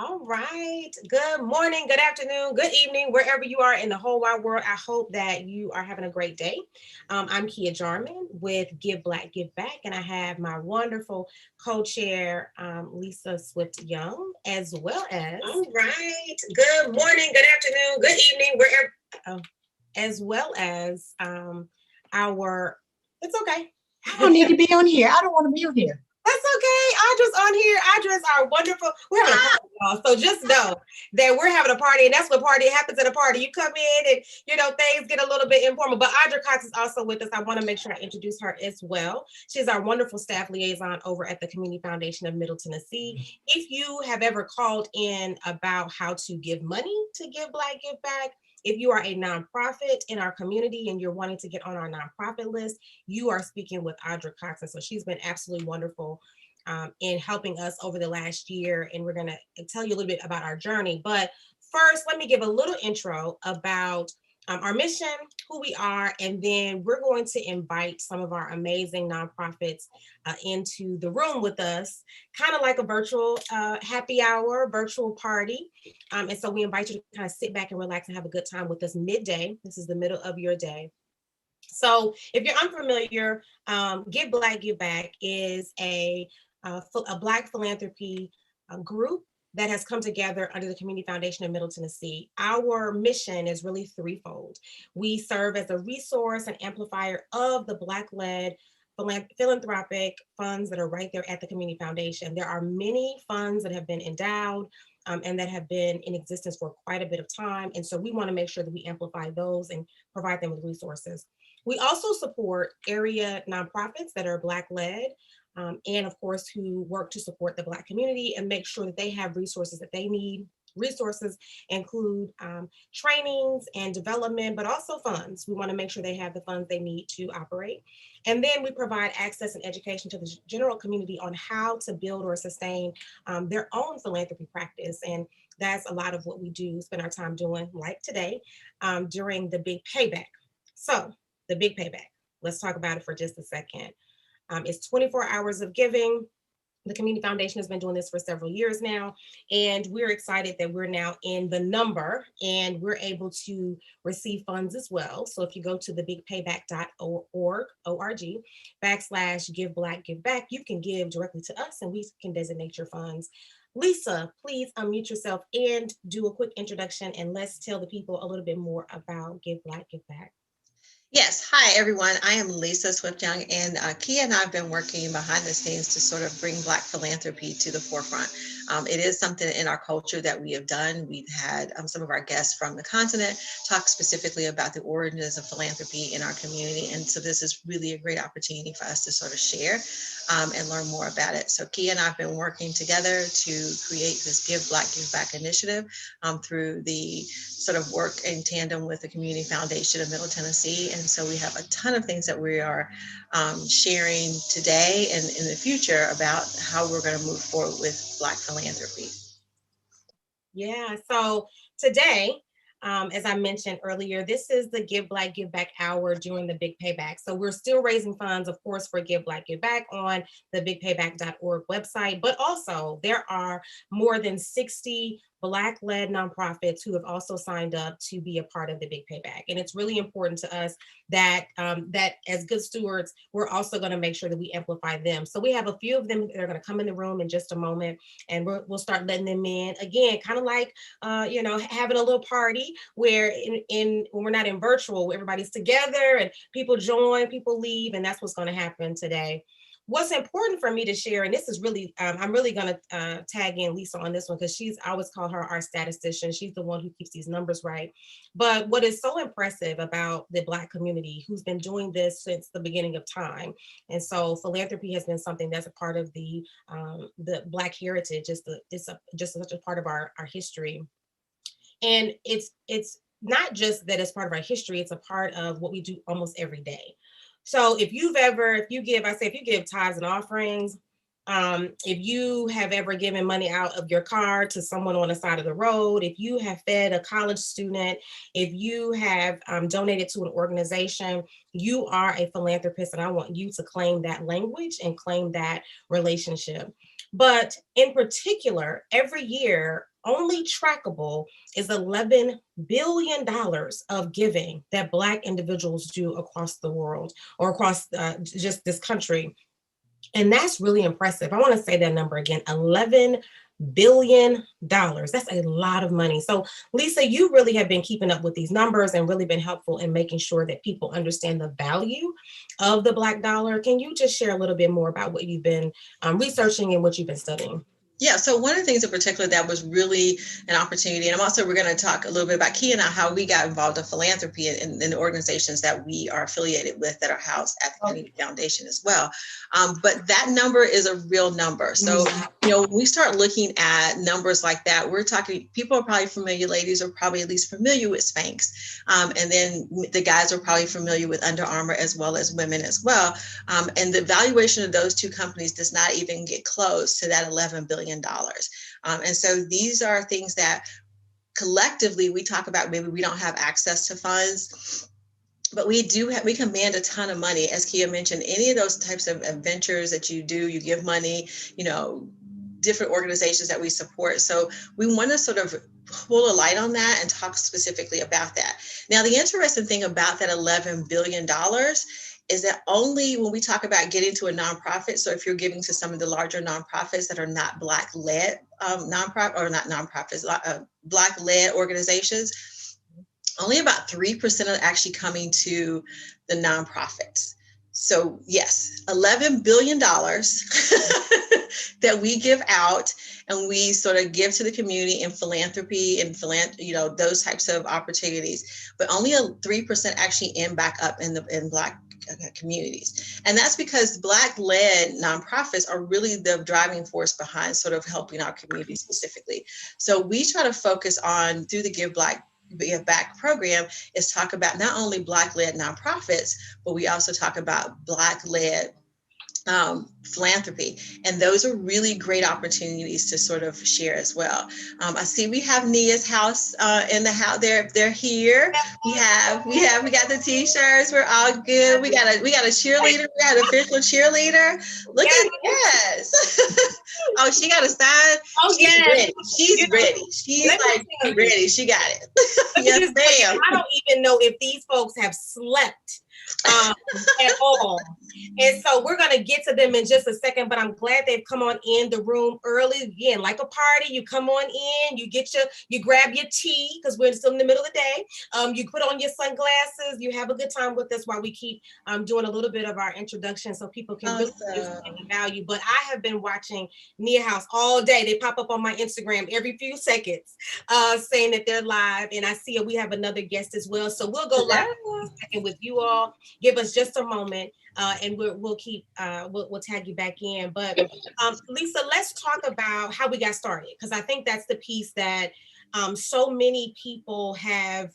All right. Good morning, good afternoon, good evening, wherever you are in the whole wide world. I hope that you are having a great day. I'm Kia Jarman with Give Black, Give Back, and I have my wonderful co-chair, Lisa Swift Young, as well as. All right. Good morning, good afternoon, good evening, wherever. Oh, as well as our. It's okay. I don't need to be on here. I don't want to be on here. That's okay. Audra's on here. Audra's our wonderful. We're having a party, y'all. So just know that we're having a party, and that's what party happens at a party. You come in, and things get a little bit informal. But Audra Cox is also with us. I want to make sure I introduce her as well. She's our wonderful staff liaison over at the Community Foundation of Middle Tennessee. If you have ever called in about how to give money to Give Black, Give Back. If you are a nonprofit in our community and you're wanting to get on our nonprofit list, you are speaking with Audra Cox. And so she's been absolutely wonderful in helping us over the last year. And we're going to tell you a little bit about our journey. But first, let me give a little intro about our mission, who we are, and then we're going to invite some of our amazing nonprofits into the room with us, kind of like a virtual happy hour, virtual party. And so we invite you to kind of sit back and relax and have a good time with us midday. This is the middle of your day. So if you're unfamiliar, Give Black, Give Back is a Black philanthropy group that has come together under the Community Foundation of Middle Tennessee. Our mission is really threefold. We serve as a resource and amplifier of the Black-led philanthropic funds that are right there at the Community Foundation. There are many funds that have been endowed and that have been in existence for quite a bit of time. And so we want to make sure that we amplify those and provide them with resources. We also support area nonprofits that are Black-led, and of course, who work to support the Black community and make sure that they have resources that they need. Resources include trainings and development, but also funds. We want to make sure they have the funds they need to operate. And then we provide access and education to the general community on how to build or sustain their own philanthropy practice. And that's a lot of what we do, spend our time doing, like today, during the Big Payback. So the Big Payback, let's talk about it for just a second. It's 24 hours of giving. The Community Foundation has been doing this for several years now, and we're excited that we're now in the number and we're able to receive funds as well. So if you go to the bigpayback.org / give black, give back, you can give directly to us and we can designate your funds. Lisa, please unmute yourself and do a quick introduction, and let's tell the people a little bit more about Give Black, Give Back. Yes. Hi, everyone. I am Lisa Swift Young, and Kia and I have been working behind the scenes to sort of bring Black philanthropy to the forefront. It is something in our culture that we have done. We've had some of our guests from the continent talk specifically about the origins of philanthropy in our community. And so this is really a great opportunity for us to sort of share and learn more about it. So Kia and I have been working together to create this Give Black, Give Back initiative through the sort of work in tandem with the Community Foundation of Middle Tennessee. And so we have a ton of things that we are sharing today and in the future about how we're going to move forward with Black philanthropy. Yeah, so today, as I mentioned earlier, this is the Give Black, Give Back hour during the Big Payback. So we're still raising funds, of course, for Give Black, Give Back on the bigpayback.org website, but also there are more than 60 Black-led nonprofits who have also signed up to be a part of the Big Payback. And it's really important to us that that as good stewards, we're also going to make sure that we amplify them. So we have a few of them that are going to come in the room in just a moment, and we'll start letting them in. Again, kind of like, having a little party where when we're not in virtual, everybody's together and people join, people leave, and that's what's going to happen today. What's important for me to share, and this is really, I'm really going to tag in Lisa on this one because I always call her our statistician. She's the one who keeps these numbers right. But what is so impressive about the Black community, who's been doing this since the beginning of time, and so philanthropy has been something that's a part of the Black heritage. It's just such a part of our history, and it's not just that it's part of our history; it's a part of what we do almost every day. So if you give tithes and offerings, if you have ever given money out of your car to someone on the side of the road, if you have fed a college student, if you have donated to an organization, you are a philanthropist, and I want you to claim that language and claim that relationship. But in particular, every year, only trackable is $11 billion of giving that Black individuals do across the world or across just this country. And that's really impressive. I want to say that number again, $11 billion. That's a lot of money. So Lisa, you really have been keeping up with these numbers and really been helpful in making sure that people understand the value of the Black dollar. Can you just share a little bit more about what you've been researching and what you've been studying? Yeah, so one of the things in particular that was really an opportunity, and we're going to talk a little bit about Kia and I, how we got involved in philanthropy in the organizations that we are affiliated with that are housed at the Community Foundation as well. But that number is a real number. So, when we start looking at numbers like that, we're talking, people are probably familiar, ladies are probably at least familiar with Spanx. And then the guys are probably familiar with Under Armour as well as women as well. And the valuation of those two companies does not even get close to that $11 billion. And so these are things that collectively we talk about. Maybe we don't have access to funds, but we command a ton of money. As Kia mentioned, any of those types of ventures that you do, you give money, different organizations that we support. So we want to sort of pull a light on that and talk specifically about that. Now, the interesting thing about that $11 billion is that only when we talk about getting to a nonprofit, so if you're giving to some of the larger nonprofits that are not Black-led Black-led organizations, only about 3% are actually coming to the nonprofits. So yes, $11 billion that we give out and we sort of give to the community in philanthropy and those types of opportunities, but only 3% actually end back up in Black communities. And that's because Black-led nonprofits are really the driving force behind sort of helping our community specifically. So we try to focus on, through the Give Back program, is talk about not only Black-led nonprofits, but we also talk about Black-led philanthropy. And those are really great opportunities to sort of share as well. I see we have Nia's house in the house. They're here. We got the t-shirts. We're all good. We got a cheerleader. We got an official cheerleader. Look at this. Oh, she got a sign. Oh, She's ready. She's ready. She's ready. She got it. Yes, ma'am. I don't even know if these folks have slept at all. And so we're going to get to them in just a second, but I'm glad they've come on in the room early. Again, like a party, you come on in, you grab your tea because we're still in the middle of the day. You put on your sunglasses, you have a good time with us while we keep doing a little bit of our introduction so people can really understand the value. But I have been watching Nia House all day. They pop up on my Instagram every few seconds saying that they're live. And I see we have another guest as well. So we'll go live in a second with you all. Give us just a moment. And we'll tag you back in. But Lisa, let's talk about how we got started, because I think that's the piece that so many people have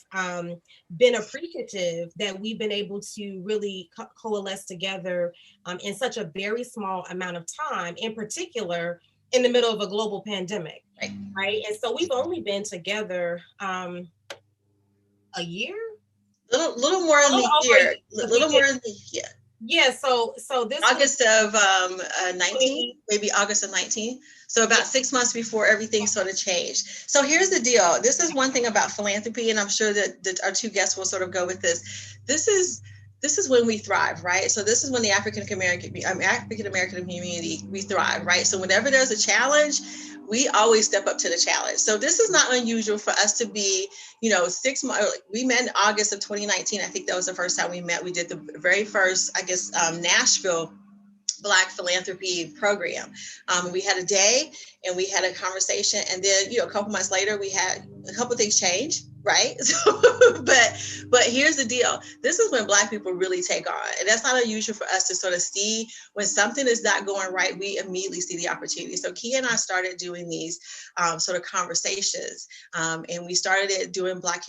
been appreciative that we've been able to really coalesce together in such a very small amount of time, in particular in the middle of a global pandemic, right? And so we've only been together a year? Little more than a year. Little more than a year. Yeah, so this August of 19, maybe August of 19. So about 6 months before everything sort of changed. So here's the deal. This is one thing about philanthropy, and I'm sure that our two guests will sort of go with this. This is when we thrive, right? So this is when the African American community, we thrive, right? So whenever there's a challenge, we always step up to the challenge. So this is not unusual for us to be, 6 months. We met in August of 2019. I think that was the first time we met. We did the very first, Nashville Black philanthropy program. We had a day and we had a conversation, and then a couple months later we had a couple things change, right? But here's the deal. This is when Black people really take on, and that's not unusual for us to sort of see when something is not going right. We immediately see the opportunity. So Kia and I started doing these sort of conversations, and we started it doing Black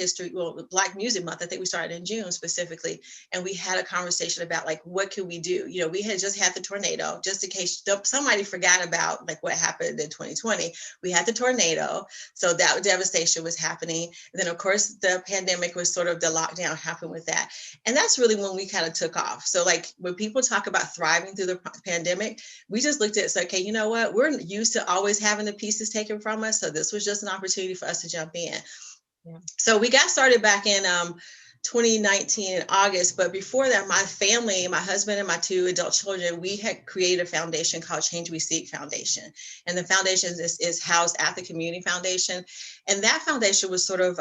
Music Month. I think we started in June specifically, and we had a conversation about what could we do. We had just had the tornado, just in case somebody forgot about what happened in 2020. We had the tornado, so that devastation was happening. And then of course, the pandemic was sort of the lockdown happened with that. And that's really when we kind of took off. So like when people talk about thriving through the pandemic, we just looked at, okay, you know what? We're used to always having the pieces taken from us. So this was just an opportunity for us to jump in. Yeah. So we got started back in 2019 in August. But before that, my family, my husband and my 2 adult children, we had created a foundation called Change We Seek Foundation. And the foundation is housed at the Community Foundation. And that foundation was sort of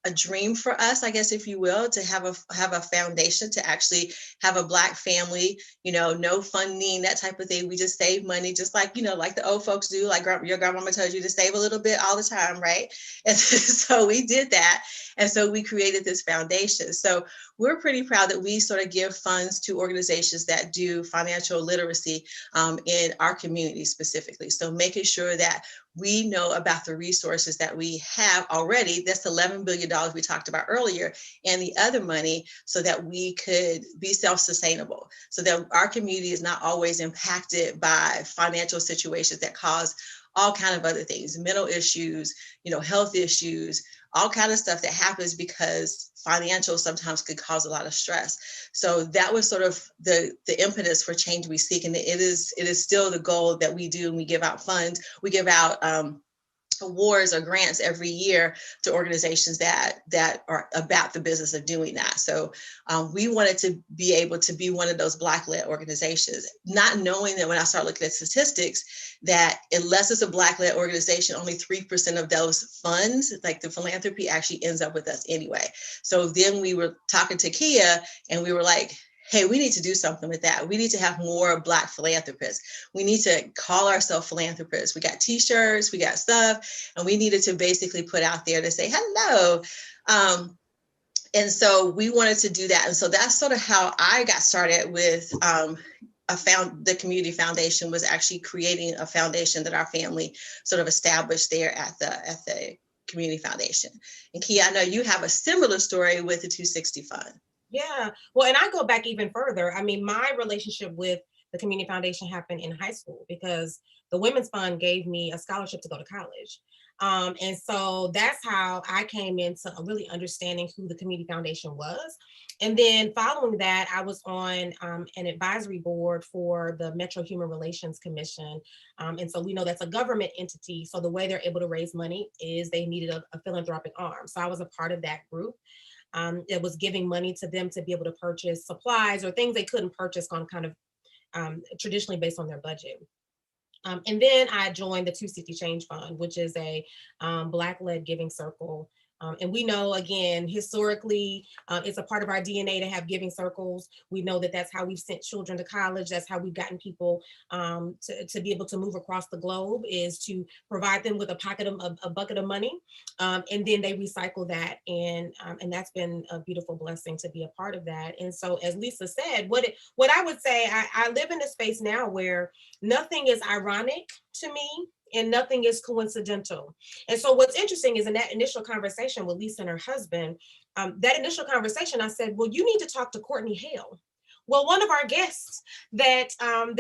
a dream for us, I guess, if you will, to have a foundation to actually have a Black family, you know, no funding, that type of thing. We just save money, just like, you know, like the old folks do, like your grandmama tells you to save a little bit all the time, right? And so we did that. And so we created this foundation. So we're pretty proud that we sort of give funds to organizations that do financial literacy in our community specifically. So making sure that we know about the resources that we have already. That's $11 billion we talked about earlier, and the other money, so that we could be self-sustainable, so that our community is not always impacted by financial situations that cause all kind of other things, mental issues, you know, health issues, all kind of stuff that happens because financial sometimes could cause a lot of stress. So that was sort of the impetus for Change We Seek. And it is still the goal that we do. And we give out funds, we give out awards or grants every year to organizations that are about the business of doing that. So we wanted to be able to be one of those Black-led organizations, not knowing that when I started looking at statistics, that unless it's a Black-led organization, only 3% of those funds, like the philanthropy, actually ends up with us anyway. So then we were talking to Kia and we were like, hey, we need to do something with that. We need to have more Black philanthropists. We need to call ourselves philanthropists. We got t-shirts, we got stuff, and we needed to basically put out there to say hello. And so we wanted to do that. And so that's sort of how I got started with the Community Foundation, was actually creating a foundation that our family sort of established there at the Community Foundation. And Kia, I know you have a similar story with the 260 Fund. Yeah, well, and I go back even further. I mean, my relationship with the Community Foundation happened in high school because the Women's Fund gave me a scholarship to go to college. And so that's how I came into really understanding who the Community Foundation was. And then following that, I was on an advisory board for the Metro Human Relations Commission. And so we know that's a government entity. So the way they're able to raise money is they needed a philanthropic arm. So I was a part of that group. It was giving money to them to be able to purchase supplies or things they couldn't purchase on kind of traditionally based on their budget. And then I joined the 260 Change Fund, which is a Black-led giving circle. And we know, again, historically, it's a part of our DNA to have giving circles. We know that that's how we've sent children to college. That's how we've gotten people to be able to move across the globe, is to provide them with a bucket of money. And then they recycle that. And that's been a beautiful blessing to be a part of that. And so, as Lisa said, what I would say, I live in a space now where nothing is ironic to me, and nothing is coincidental. And so what's interesting is in that initial conversation with Lisa and her husband, that initial conversation, I said, well, you need to talk to Courtney Hale. Well, one of our guests that's on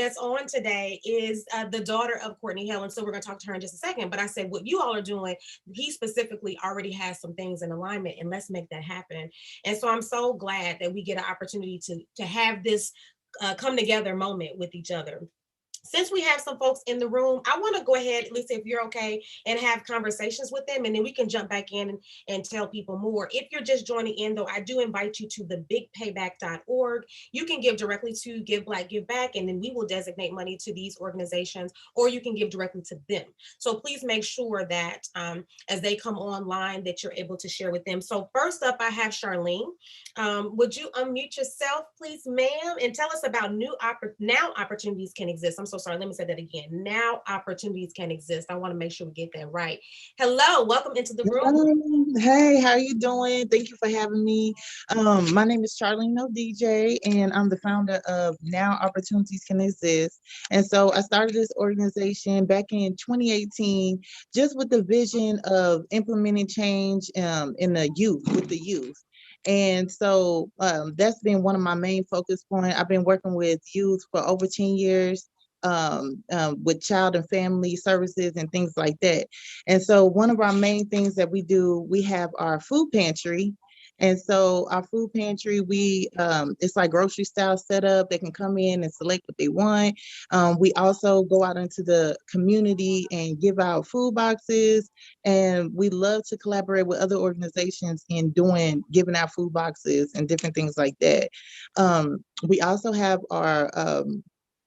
today is the daughter of Courtney Hale. And so we're going to talk to her in just a second. But I said, what you all are doing, he specifically already has some things in alignment, and let's make that happen. And so I'm so glad that we get an opportunity to have this come together moment with each other. Since we have some folks in the room, I want to go ahead, Lisa, if you're okay, and have conversations with them, and then we can jump back in and tell people more. If you're just joining in, though, I do invite you to the bigpayback.org. You can give directly to Give Black, Give Back, and then we will designate money to these organizations, or you can give directly to them. So please make sure that as they come online, that you're able to share with them. So first up, I have Charlene. Would you unmute yourself, please, ma'am, and tell us about now opportunities can exist. I'm so sorry, let me say that again. Now opportunities can exist. I want to make sure we get that right. Hello, welcome into the room. Hey, how you doing? Thank you for having me. My name is Charlene DJ, and I'm the founder of Now Opportunities Can Exist. And so I started this organization back in 2018, just with the vision of implementing change in the youth, with the youth. And so that's been one of my main focus points. I've been working with youth for over 10 years. with child and family services and things like that. And so one of our main things that we do, we have our food pantry. And so our food pantry, it's like grocery style setup. They can come in and select what they want. We also go out into the community and give out food boxes. And we love to collaborate with other organizations in giving out food boxes and different things like that. We also have our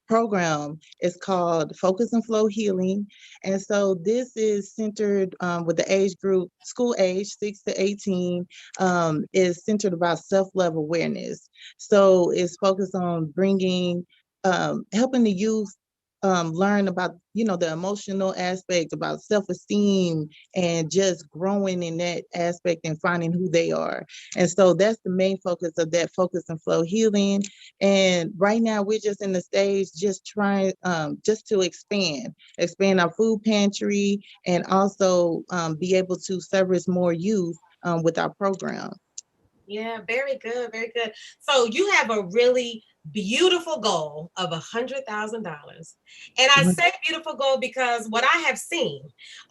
program. Is called Focus and Flow Healing. And so this is centered with the age group, school age 6 to 18, is centered about self-love awareness. So it's focused on helping the youth learn about, the emotional aspect, about self-esteem, and just growing in that aspect and finding who they are. And so that's the main focus of that Focus and Flow Healing. And right now we're just in the stage just trying just to expand our food pantry, and also be able to service more youth with our program. Yeah, very good, very good. So you have a really beautiful goal of $100,000. And I say beautiful goal because what I have seen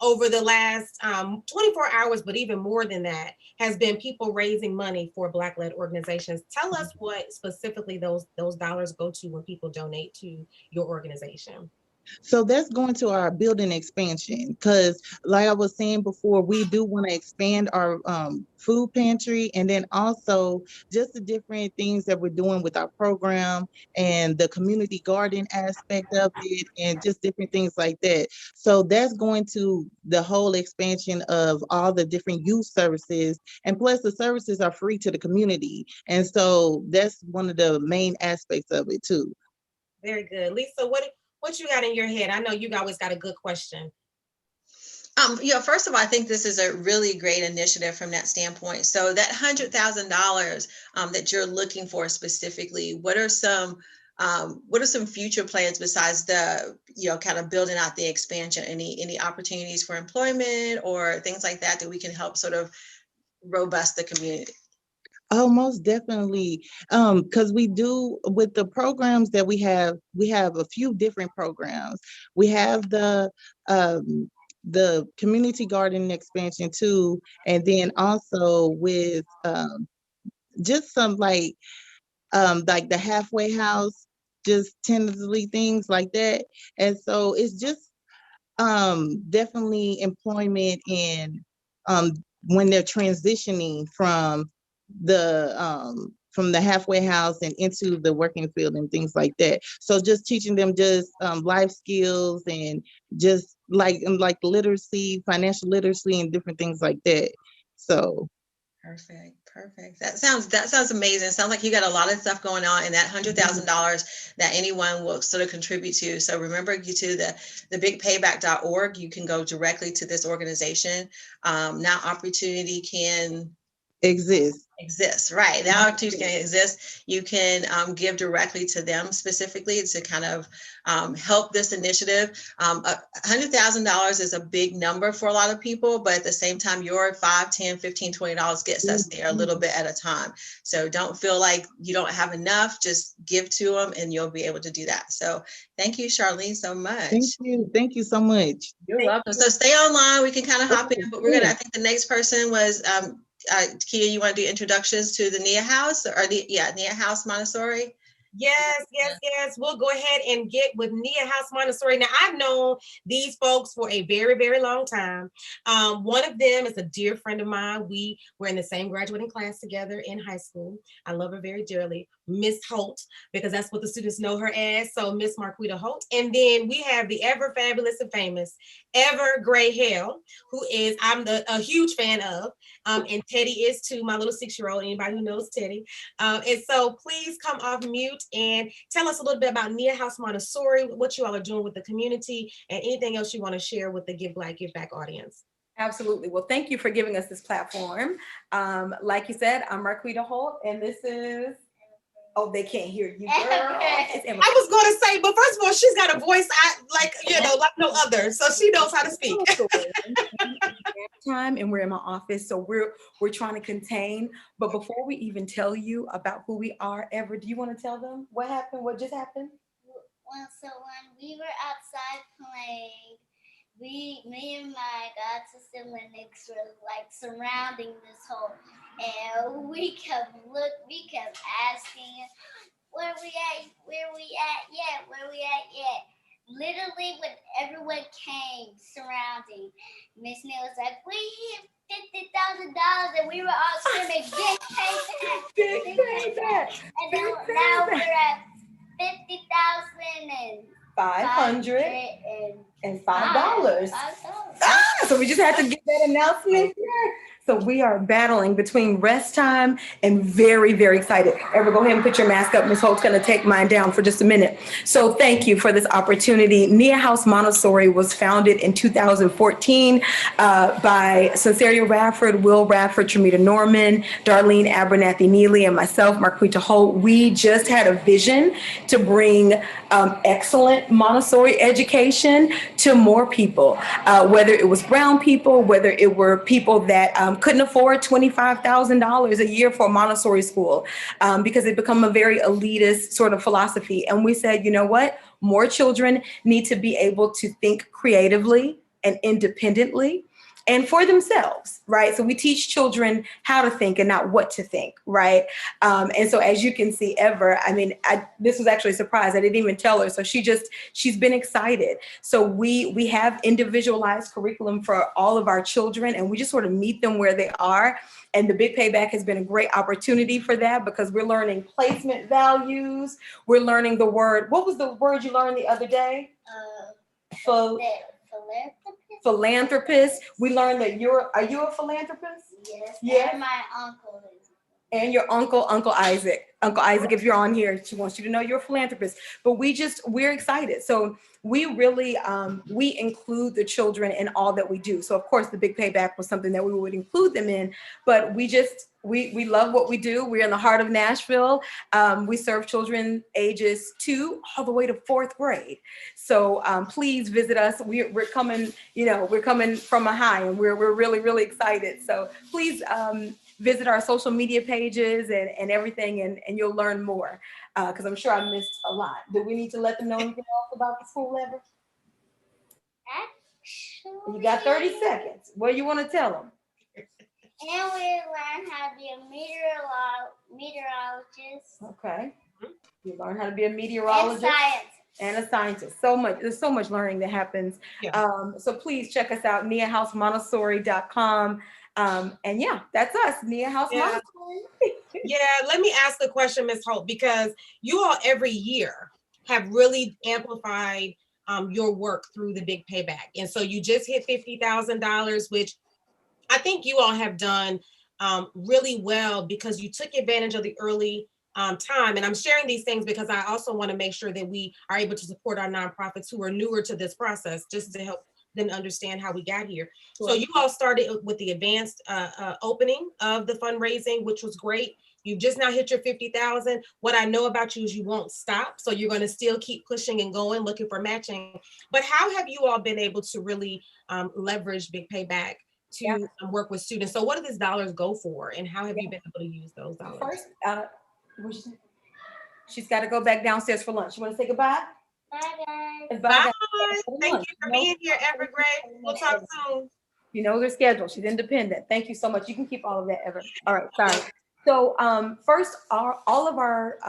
over the last 24 hours, but even more than that, has been people raising money for Black-led organizations. Tell us what specifically those dollars go to when people donate to your organization. So that's going to our building expansion, because like I was saying before, we do want to expand our food pantry, and then also just the different things that we're doing with our program and the community garden aspect of it, and just different things like that. So that's going to the whole expansion of all the different youth services, and plus the services are free to the community. And so that's one of the main aspects of it too. Very good. Lisa, what you got in your head? I know you always got a good question. First of all, I think this is a really great initiative from that standpoint. So that $100,000 that you're looking for specifically, what are some future plans besides the, kind of building out the expansion? Any opportunities for employment or things like that we can help sort of robust the community? Oh, most definitely. Because we do, with the programs that we have a few different programs. We have the community garden expansion too, and then also with just some like the halfway house, just tentatively things like that. And so it's just definitely employment in um, when they're transitioning from the halfway house and into the working field and things like that. So just teaching them just life skills, and just like literacy, financial literacy, and different things like that. So Perfect. That sounds amazing. Sounds like you got a lot of stuff going on, and that $100,000 that anyone will sort of contribute to. So remember, you to the bigpayback.org. You can go directly to this organization. Now opportunity can exist. Right now, opportunity can exist. You can give directly to them specifically to kind of help this initiative. $100,000 is a big number for a lot of people, but at the same time, your $5, $10, $15, $20 gets us there a little bit at a time. So don't feel like you don't have enough. Just give to them, and you'll be able to do that. So thank you, Charlene, so much. Thank you so much. You're welcome. So stay online. We can kind of hop in, but I think the next person was Kia, you want to do introductions to the Nia House, or Nia House Montessori? Yes. We'll go ahead and get with Nia House Montessori. Now, I've known these folks for a very, very long time. One of them is a dear friend of mine. We were in the same graduating class together in high school. I love her very dearly, Miss Holt, because that's what the students know her as. So Miss Marquita Holt. And then we have the ever fabulous and famous Ever Gray Hale, who is I'm a huge fan of. And Teddy is too, my little 6-year-old, anybody who knows Teddy. And so please come off mute and tell us a little bit about Nia House Montessori, what you all are doing with the community, and anything else you want to share with the Give Black, Give Back audience. Absolutely. Well, thank you for giving us this platform. Like you said, I'm Marquita Holt, and this is... Oh, they can't hear you, girl. I was going to say, but first of all, she's got a voice like no other, so she knows how to speak. Time, and we're in my office, so we're trying to contain. But before we even tell you about who we are, Ever, do you want to tell them what happened? What just happened? when we were outside playing, me and my god sister Lennox were like surrounding this hole, and we kept asking, where we at? Where we at? Yeah, where we at? Yeah. Literally, when everyone came surrounding, Miss Neil was like, we hit $50,000, and we were all screaming, big payback, Big big payback. And then now we're at 50,000 and 500 and $5. $5. So we just had to get that announcement here. So we are battling between rest time and very, very excited. Ever, go ahead and put your mask up. Ms. Holt's going to take mine down for just a minute. So thank you for this opportunity. Nia House Montessori was founded in 2014 by Cecilia Radford, Will Radford, Tramita Norman, Darlene Abernathy Neely, and myself, Marquita Holt. We just had a vision to bring excellent Montessori education to more people, whether it was brown people, whether it were people that couldn't afford $25,000 a year for a Montessori school, because it become a very elitist sort of philosophy. And we said, you know what? More children need to be able to think creatively and independently and for themselves, right? So we teach children how to think and not what to think, right? And so as you can see, Ever, I mean, this was actually a surprise. I didn't even tell her. So she's been excited. So we have individualized curriculum for all of our children, and we just sort of meet them where they are. And the Big Payback has been a great opportunity for that, because we're learning placement values. We're learning the word. What was the word you learned the other day? Philanthropist. We learned that are you a philanthropist? Yes. Yes. And my uncle is. And your Uncle Isaac. Uncle Isaac, if you're on here, she wants you to know you're a philanthropist. But we're excited. So we really, we include the children in all that we do. So of course the Big Payback was something that we would include them in, but we love what we do. We're in the heart of Nashville. We serve children ages 2 all the way to 4th grade. So please visit us. We're coming, we're coming from a high, and we're really, really excited. So please visit our social media pages and everything, and you'll learn more, because I'm sure I missed a lot. Do we need to let them know anything else about the school, Ever? Actually, You got 30 seconds. What do you want to tell them? And we learn how to be a meteorologist. Okay. You learn how to be a meteorologist. And a scientist. There's so much learning that happens. Yeah. So please check us out, niahousemontessori.com. And yeah, that's us, Nia House Montessori. Yeah, let me ask the question, Ms. Holt, because you all every year have really amplified your work through the Big Payback. And so you just hit $50,000, which I think you all have done really well, because you took advantage of the early time. And I'm sharing these things because I also want to make sure that we are able to support our nonprofits who are newer to this process, just to help them understand how we got here. Sure. So you all started with the advanced opening of the fundraising, which was great. You've just now hit your 50,000. What I know about you is you won't stop. So you're going to still keep pushing and going, looking for matching. But how have you all been able to really leverage Big Payback to work with students? So what do these dollars go for, and how have you been able to use those dollars? First, she's got to go back downstairs for lunch. You want to say goodbye? Bye, guys. Bye. Thank you for being here, Evergrey. We'll talk soon. You know their schedule. She's independent. Thank you so much. You can keep all of that, Ever. All right, sorry. So first, all of our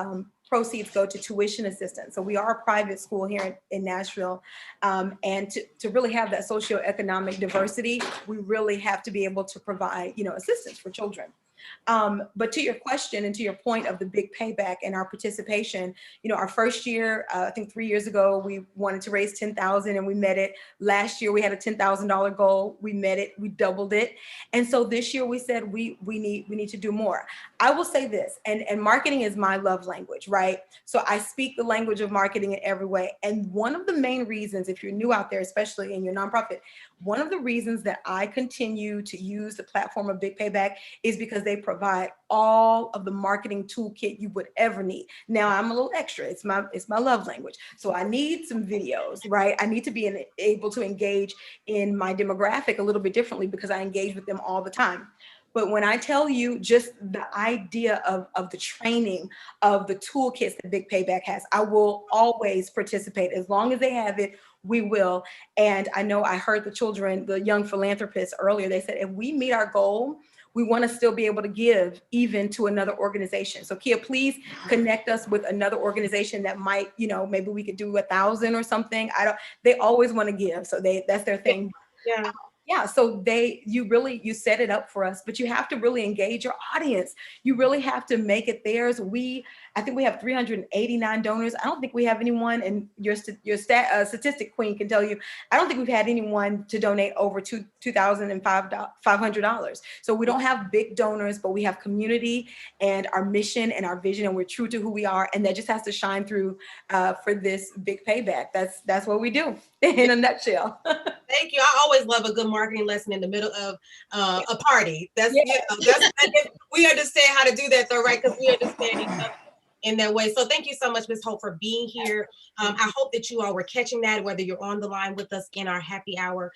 proceeds go to tuition assistance. So we are a private school here in Nashville. And to really have that socioeconomic diversity, we really have to be able to provide, assistance for children. But to your question and to your point of the Big Payback and our participation, our first year, I think 3 years ago, we wanted to raise $10,000 and we met it. Last year we had a $10,000 goal. We met it. We doubled it. And so this year we said we need to do more. I will say this, and marketing is my love language, right? So I speak the language of marketing in every way. And one of the main reasons, if you're new out there, especially in your nonprofit, one of the reasons that I continue to use the platform of Big Payback is because they provide all of the marketing toolkit you would ever need. Now I'm a little extra. It's my love language. So I need some videos, right? I need to be able to engage in my demographic a little bit differently because I engage with them all the time. But when I tell you just the idea of the training, of the toolkits that Big Payback has, I will always participate. As long as they have it, we will. And I know I heard the children, the young philanthropists earlier, they said, if we meet our goal, we want to still be able to give even to another organization. So Kia, please connect us with another organization that might, maybe we could do 1,000 or something. They always want to give. So that's their thing. Yeah. Yeah, so you set it up for us, but you have to really engage your audience. You really have to make it theirs. I think we have 389 donors. I don't think we have anyone, and your statistic queen can tell you, I don't think we've had anyone to donate over $2,500. So we don't have big donors, but we have community and our mission and our vision, and we're true to who we are, and that just has to shine through for this Big Payback. That's what we do in a nutshell. Thank you. I always love a good marketing lesson in the middle of a party. We understand how to do that though, right? Because we understand each other in that way. So thank you so much, Ms. Hope, for being here. I hope that you all were catching that, whether you're on the line with us in our happy hour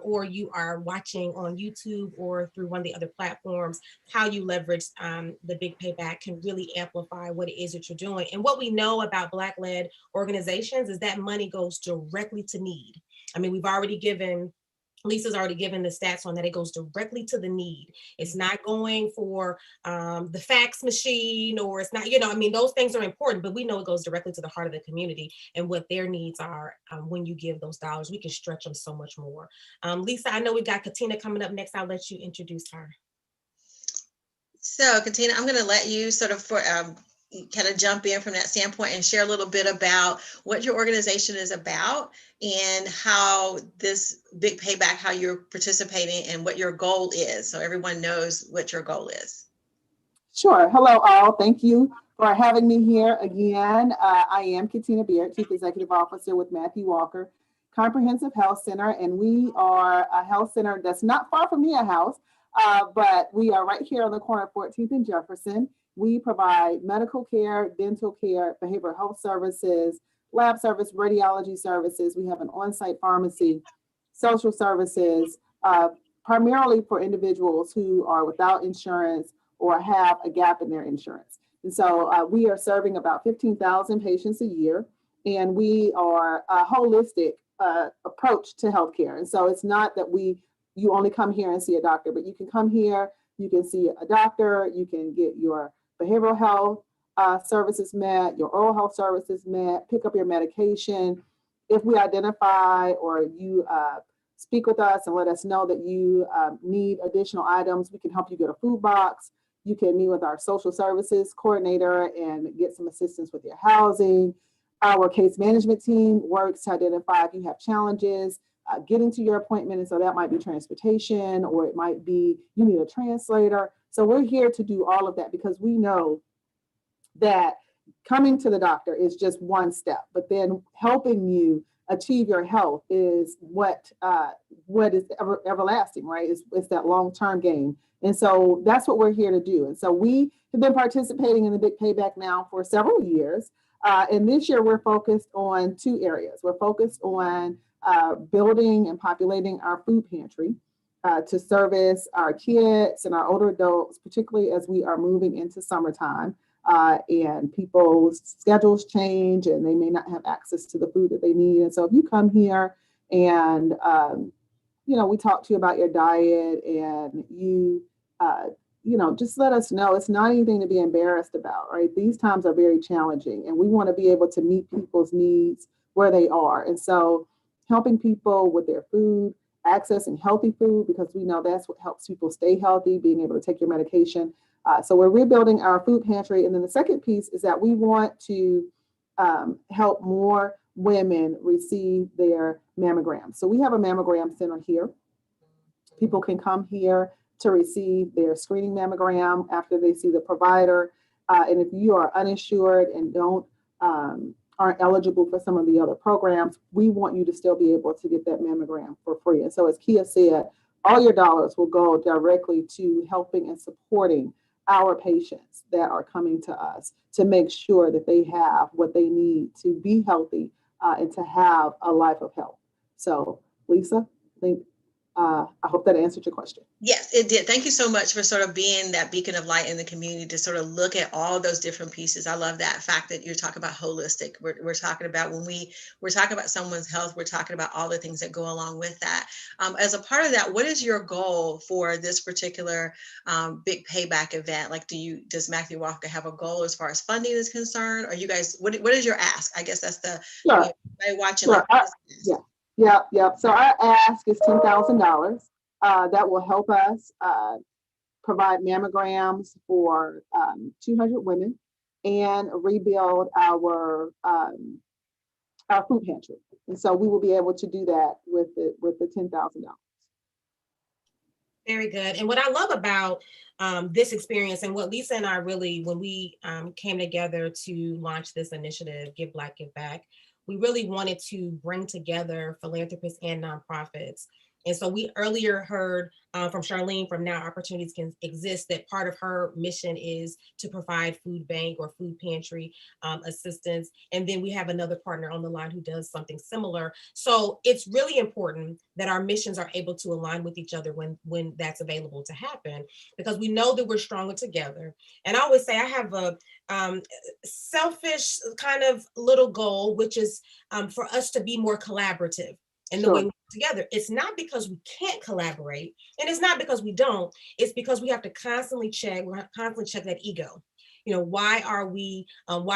or you are watching on YouTube or through one of the other platforms, how you leverage the Big Payback can really amplify what it is that you're doing. And what we know about Black-led organizations is that money goes directly to need. I mean, Lisa's already given the stats on that. It goes directly to the need. It's not going for the fax machine, or it's not, those things are important, but we know it goes directly to the heart of the community and what their needs are. When you give those dollars, we can stretch them so much more. Lisa, I know we've got Katina coming up next. I'll let you introduce her. So Katina, I'm going to let you sort of kind of jump in from that standpoint and share a little bit about what your organization is about and how this Big Payback, how you're participating and what your goal is, so everyone knows what your goal is. Sure. Hello, all. Thank you for having me here again. I am Katina Beard, Chief Executive Officer with Matthew Walker Comprehensive Health Center, and we are a health center that's not far from your house, but we are right here on the corner of 14th and Jefferson. We provide medical care, dental care, behavioral health services, lab service, radiology services. We have an on-site pharmacy, social services, primarily for individuals who are without insurance or have a gap in their insurance. And so we are serving about 15,000 patients a year, and we are a holistic approach to healthcare. And so it's not that you only come here and see a doctor, but you can come here, you can see a doctor, you can get your behavioral health services met, your oral health services met, pick up your medication. If we identify or you speak with us and let us know that you need additional items, we can help you get a food box. You can meet with our social services coordinator and get some assistance with your housing. Our case management team works to identify if you have challenges getting to your appointment. And so that might be transportation, or it might be you need a translator. So we're here to do all of that because we know that coming to the doctor is just one step, but then helping you achieve your health is what is everlasting, right? It's that long-term game. And so that's what we're here to do. And so we have been participating in the Big Payback now for several years. And this year we're focused on two areas. We're focused on building and populating our food pantry to service our kids and our older adults, particularly as we are moving into summertime and people's schedules change and they may not have access to the food that they need. And so if you come here and, we talk to you about your diet and you just let us know. It's not anything to be embarrassed about, right? These times are very challenging and we want to be able to meet people's needs where they are. And so helping people with their food, accessing healthy food, because we know that's what helps people stay healthy, being able to take your medication. So we're rebuilding our food pantry. And then the second piece is that we want to help more women receive their mammograms. So we have a mammogram center here. People can come here to receive their screening mammogram after they see the provider. And if you are uninsured and aren't eligible for some of the other programs, we want you to still be able to get that mammogram for free. And so as Kia said, all your dollars will go directly to helping and supporting our patients that are coming to us to make sure that they have what they need to be healthy and to have a life of health. So Lisa, I think I hope that answered your question. Yes, it did. Thank you so much for sort of being that beacon of light in the community to sort of look at all those different pieces. I love that fact that you're talking about holistic. We're talking about when we're talking about someone's health, we're talking about all the things that go along with that. As a part of that, what is your goal for this particular Big Payback event? Like, does Matthew Walker have a goal as far as funding is concerned? Or you guys, what is your ask? I guess that's the, Sure. watching. Sure. Yeah. So our ask is $10,000. That will help us provide mammograms for 200 women and rebuild our food pantry. And so we will be able to do that with the $10,000. Very good. And what I love about this experience and what Lisa and I really, when we came together to launch this initiative, Give Black, Give Back, we really wanted to bring together philanthropists and nonprofits. And so we earlier heard from Charlene from Now Opportunities Can Exist that part of her mission is to provide food bank or food pantry assistance. And then we have another partner on the line who does something similar. So it's really important that our missions are able to align with each other when that's available to happen, because we know that we're stronger together. And I always say I have a selfish kind of little goal, which is for us to be more collaborative in the way we work together. It's not because we can't collaborate, and it's not because we don't. It's because we have to constantly check that ego. Why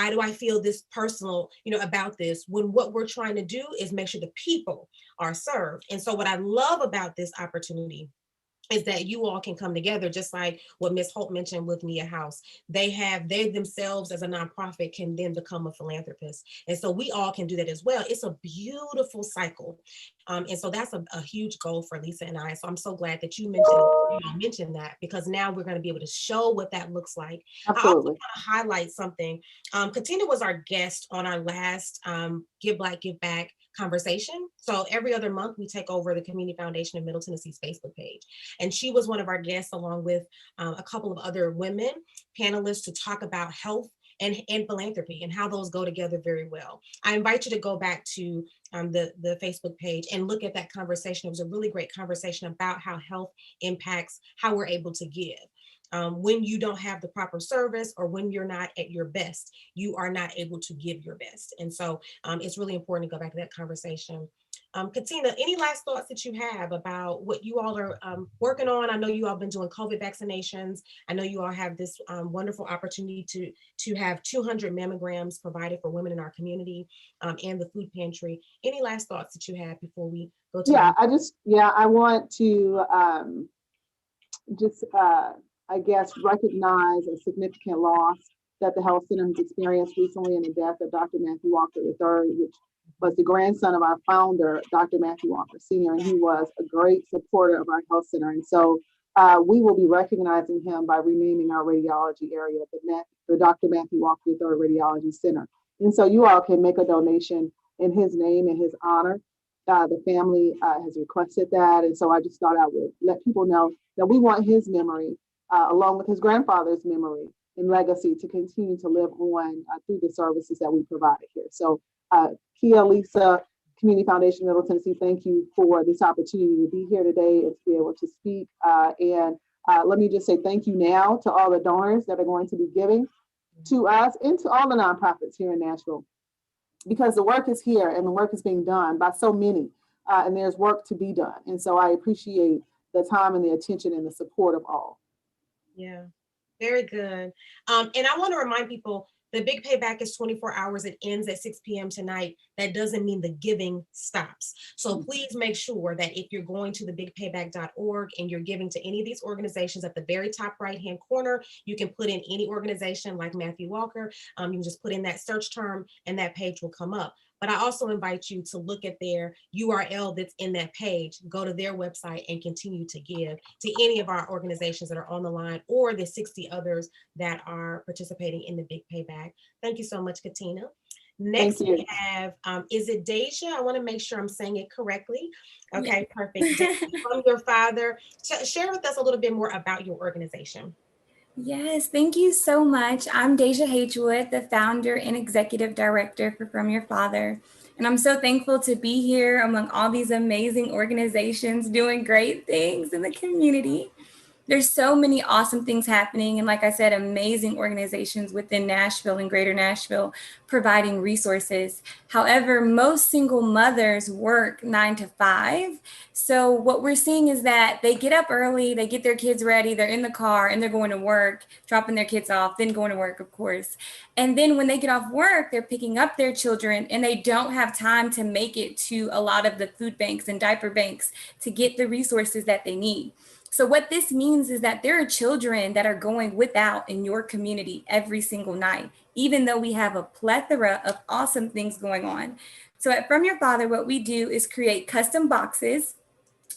do I feel this personal, about this, when what we're trying to do is make sure the people are served. And so what I love about this opportunity is that you all can come together, just like what Ms. Holt mentioned with Mia House. They themselves as a nonprofit can then become a philanthropist. And so we all can do that as well. It's a beautiful cycle. And so that's a huge goal for Lisa and I. So I'm so glad that you mentioned that, because now we're going to be able to show what that looks like. Absolutely. I also want to highlight something. Katina was our guest on our last Give Black, Give Back conversation. So every other month we take over the Community Foundation of Middle Tennessee's Facebook page. And she was one of our guests along with a couple of other women panelists to talk about health and philanthropy and how those go together very well. I invite you to go back to the Facebook page and look at that conversation. It was a really great conversation about how health impacts how we're able to give. When you don't have the proper service or when you're not at your best, you are not able to give your best. And so it's really important to go back to that conversation. Katina, any last thoughts that you have about what you all are working on? I know you all have been doing COVID vaccinations. I know you all have this wonderful opportunity to have 200 mammograms provided for women in our community and the food pantry. Any last thoughts that you have before we go to? I want to I guess, recognize a significant loss that the health center has experienced recently in the death of Dr. Matthew Walker III, which was the grandson of our founder, Dr. Matthew Walker Sr., and he was a great supporter of our health center. And so we will be recognizing him by renaming our radiology area the Dr. Matthew Walker III Radiology Center. And so you all can make a donation in his name, in his honor. The family has requested that. And so I just thought I would let people know that we want his memory, along with his grandfather's memory and legacy, to continue to live on through the services that we provided here. So Kia, Lisa, Community Foundation Middle Tennessee, thank you for this opportunity to be here today and to be able to speak. And let me just say thank you now to all the donors that are going to be giving to us and to all the nonprofits here in Nashville, because the work is here and the work is being done by so many, and there's work to be done. And so I appreciate the time and the attention and the support of all. Yeah, very good. And I want to remind people, the Big Payback is 24 hours. It ends at 6 p.m. tonight. That doesn't mean the giving stops. So please make sure that if you're going to the bigpayback.org and you're giving to any of these organizations, at the very top right-hand corner, you can put in any organization like Matthew Walker. You can just put in that search term and that page will come up. But I also invite you to look at their URL that's in that page, go to their website and continue to give to any of our organizations that are on the line or the 60 others that are participating in the Big Payback. Thank you so much, Katina. Next we have, is it Deja? I want to make sure I'm saying it correctly. Okay, perfect. From your father. Share with us a little bit more about your organization. Yes, thank you so much. I'm Deja Hagewood, the founder and executive director for From Your Father. And I'm so thankful to be here among all these amazing organizations doing great things in the community. There's so many awesome things happening. And like I said, amazing organizations within Nashville and greater Nashville providing resources. However, most single mothers work 9 to 5. So what we're seeing is that they get up early, they get their kids ready, they're in the car and they're going to work, dropping their kids off, then going to work, of course. And then when they get off work, they're picking up their children and they don't have time to make it to a lot of the food banks and diaper banks to get the resources that they need. So what this means is that there are children that are going without in your community every single night, even though we have a plethora of awesome things going on. So at From Your Father, what we do is create custom boxes.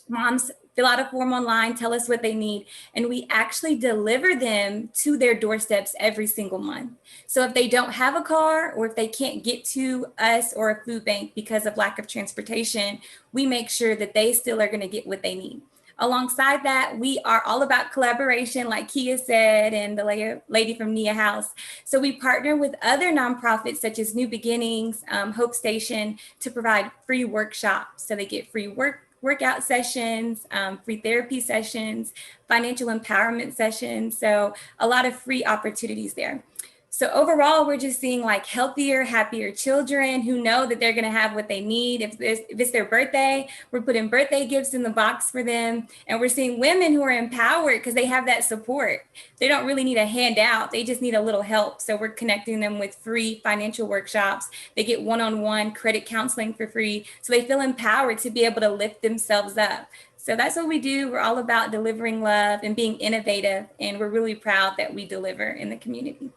Moms fill out a form online, tell us what they need, and we actually deliver them to their doorsteps every single month. So if they don't have a car or if they can't get to us or a food bank because of lack of transportation, we make sure that they still are going to get what they need. Alongside that, we are all about collaboration, like Kia said, and the lady from Nia House. So we partner with other nonprofits such as New Beginnings, Hope Station, to provide free workshops. So they get free workout sessions, free therapy sessions, financial empowerment sessions. So a lot of free opportunities there. So overall, we're just seeing like healthier, happier children who know that they're going to have what they need. If it's their birthday, we're putting birthday gifts in the box for them. And we're seeing women who are empowered because they have that support. They don't really need a handout. They just need a little help. So we're connecting them with free financial workshops. They get one-on-one credit counseling for free. So they feel empowered to be able to lift themselves up. So that's what we do. We're all about delivering love and being innovative. And we're really proud that we deliver in the community.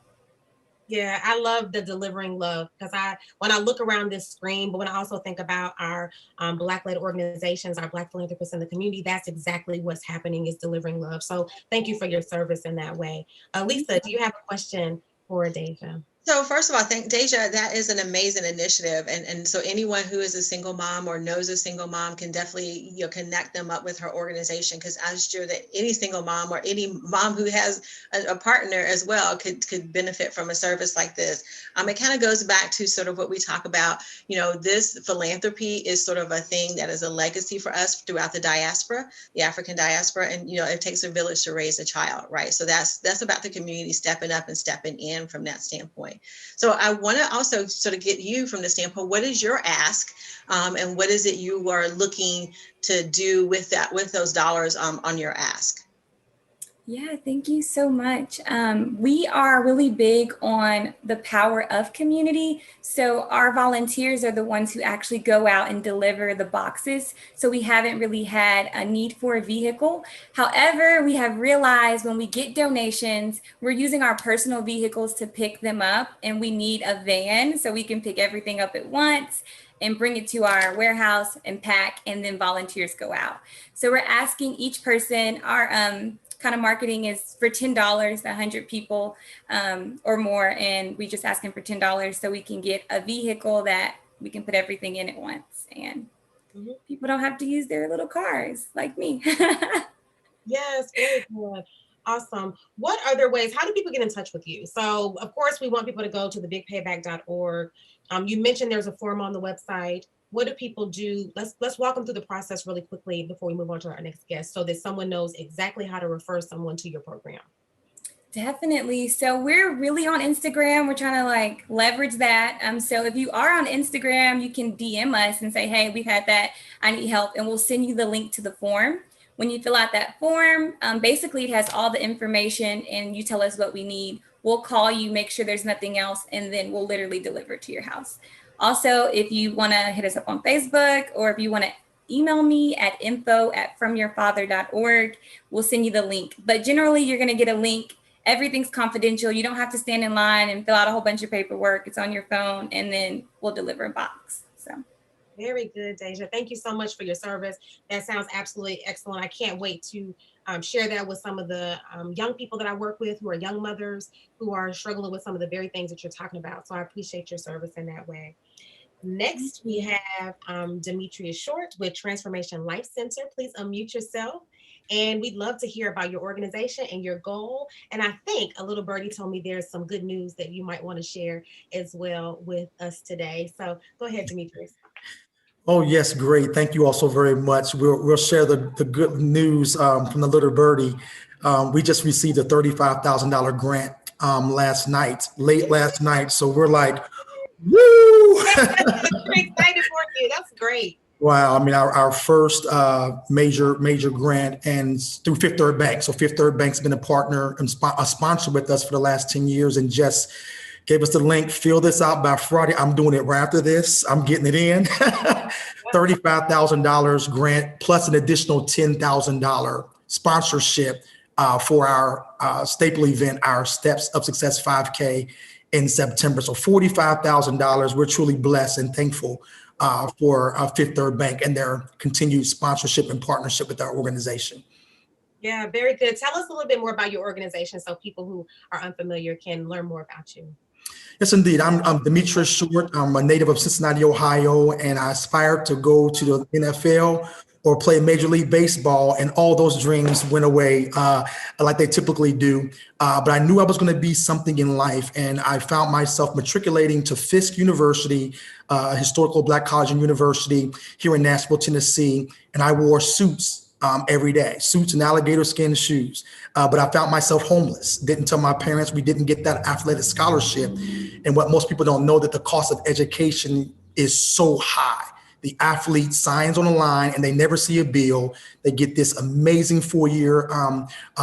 Yeah, I love the delivering love because when I look around this screen, but when I also think about our Black-led organizations, our Black philanthropists in the community, that's exactly what's happening is delivering love. So thank you for your service in that way. Lisa, do you have a question for Deja? So first of all, thank Deja, that is an amazing initiative. And so anyone who is a single mom or knows a single mom can definitely, connect them up with her organization, because I'm sure that any single mom or any mom who has a partner as well could benefit from a service like this. It kind of goes back to sort of what we talk about, this philanthropy is sort of a thing that is a legacy for us throughout the diaspora, the African diaspora. And, it takes a village to raise a child, right? So that's about the community stepping up and stepping in from that standpoint. So I want to also sort of get you from the standpoint, what is your ask, and what is it you are looking to do with those dollars on your ask? Yeah, thank you so much. We are really big on the power of community. So our volunteers are the ones who actually go out and deliver the boxes. So we haven't really had a need for a vehicle. However, we have realized when we get donations, we're using our personal vehicles to pick them up, and we need a van so we can pick everything up at once and bring it to our warehouse and pack, and then volunteers go out. So we're asking each person, our kind of marketing is for $10, 100 people or more. And we just asking for $10 so we can get a vehicle that we can put everything in at once. And people don't have to use their little cars like me. Yes, very good. Awesome. What other ways, how do people get in touch with you? So of course we want people to go to the bigpayback.org. You mentioned there's a form on the website. What do people do? Let's walk them through the process really quickly before we move on to our next guest so that someone knows exactly how to refer someone to your program. Definitely. So we're really on Instagram. We're trying to leverage that. So if you are on Instagram, you can DM us and say, hey, we've had that, I need help. And we'll send you the link to the form. When you fill out that form, basically it has all the information and you tell us what we need. We'll call you, make sure there's nothing else, and then we'll literally deliver it to your house. Also, if you want to hit us up on Facebook, or if you want to email me at info@fromyourfather.org, we'll send you the link. But generally, you're going to get a link. Everything's confidential. You don't have to stand in line and fill out a whole bunch of paperwork. It's on your phone, and then we'll deliver a box. So. Very good, Deja. Thank you so much for your service. That sounds absolutely excellent. I can't wait to share that with some of the young people that I work with who are young mothers who are struggling with some of the very things that you're talking about. So I appreciate your service in that way. Next, we have Demetria Short with Transformation Life Center. Please unmute yourself and we'd love to hear about your organization and your goal. And I think a little birdie told me there's some good news that you might want to share as well with us today. So go ahead, Demetrius. Oh, yes, great. Thank you all so very much. We'll share the good news from the little birdie. We just received a $35,000 grant late last night. So we're like, woo! We're excited for you. That's great. Wow. I mean, our first major grant, and through Fifth Third Bank. So Fifth Third Bank's been a partner and a sponsor with us for the last 10 years, and just gave us the link, fill this out by Friday. I'm doing it right after this. I'm getting it in. $35,000 grant plus an additional $10,000 sponsorship for our staple event, our Steps of Success 5K in September. So $45,000. We're truly blessed and thankful for Fifth Third Bank and their continued sponsorship and partnership with our organization. Yeah, very good. Tell us a little bit more about your organization so people who are unfamiliar can learn more about you. Yes, indeed. I'm Demetrius Short. I'm a native of Cincinnati, Ohio, and I aspired to go to the NFL or play Major League Baseball, and all those dreams went away like they typically do. But I knew I was going to be something in life, and I found myself matriculating to Fisk University, historical Black college and university here in Nashville, Tennessee, and I wore suits every day, suits and alligator skin shoes. But I found myself homeless. Didn't tell my parents we didn't get that athletic scholarship. And what most people don't know, that the cost of education is so high. The athlete signs on the line and they never see a bill. They get this amazing 4-year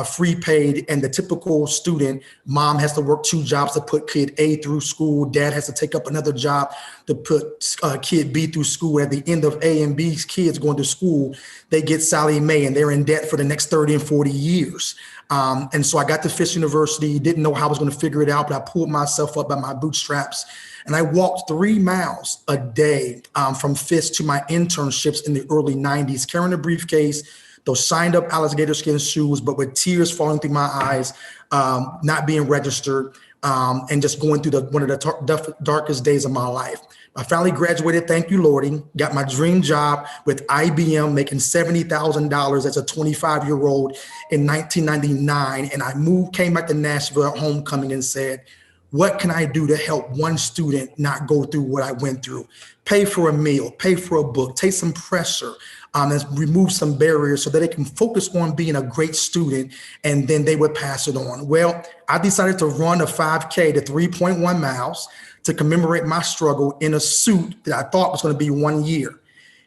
free paid, and the typical student, mom has to work 2 jobs to put kid A through school. Dad has to take up another job to put kid B through school. At the end of A and B's kids going to school, they get Sally Mae and they're in debt for the next 30 and 40 years. And so I got to Fisk University, didn't know how I was going to figure it out, but I pulled myself up by my bootstraps. And I walked 3 miles a day from Fisk to my internships in the early 90s, carrying a briefcase, those signed up alligator skin shoes, but with tears falling through my eyes, not being registered, and just going through one of the darkest days of my life. I finally graduated, thank you, Lordy, got my dream job with IBM, making $70,000 as a 25-year-old in 1999. And I came back to Nashville at homecoming and said, what can I do to help one student not go through what I went through? Pay for a meal, pay for a book, take some pressure, and remove some barriers so that they can focus on being a great student, and then they would pass it on. Well, I decided to run a 5K to 3.1 miles to commemorate my struggle in a suit that I thought was going to be 1 year.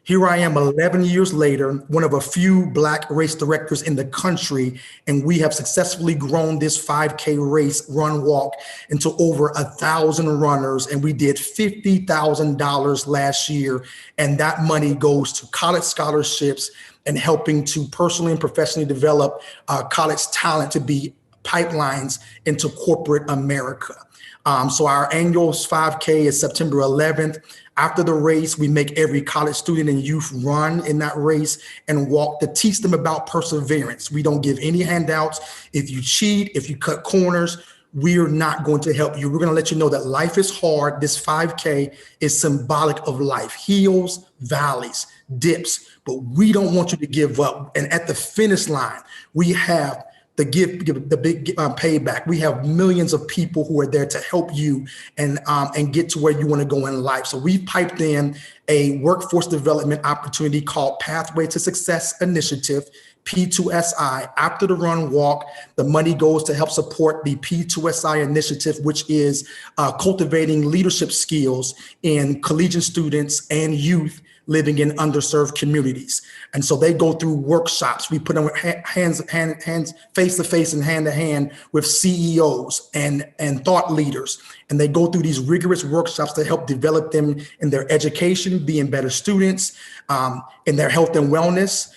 Here I am 11 years later, one of a few Black race directors in the country, and we have successfully grown this 5K race, run, walk into over 1,000 runners, and we did $50,000 last year, and that money goes to college scholarships and helping to personally and professionally develop college talent to be pipelines into corporate America. So our annual 5K is September 11th. After the race, we make every college student and youth run in that race and walk to teach them about perseverance. We don't give any handouts. If you cheat, if you cut corners, we're not going to help you. We're going to let you know that life is hard. This 5K is symbolic of life, hills, valleys, dips, but we don't want you to give up. And at the finish line, we have the big payback. We have millions of people who are there to help you and get to where you want to go in life. So we've piped in a workforce development opportunity called Pathway to Success Initiative, P2SI. After the run walk, the money goes to help support the P2SI initiative, which is cultivating leadership skills in collegiate students and youth living in underserved communities. And so they go through workshops. We put them hands, face to face and hand to hand with CEOs and thought leaders. And they go through these rigorous workshops to help develop them in their education, being better students, in their health and wellness,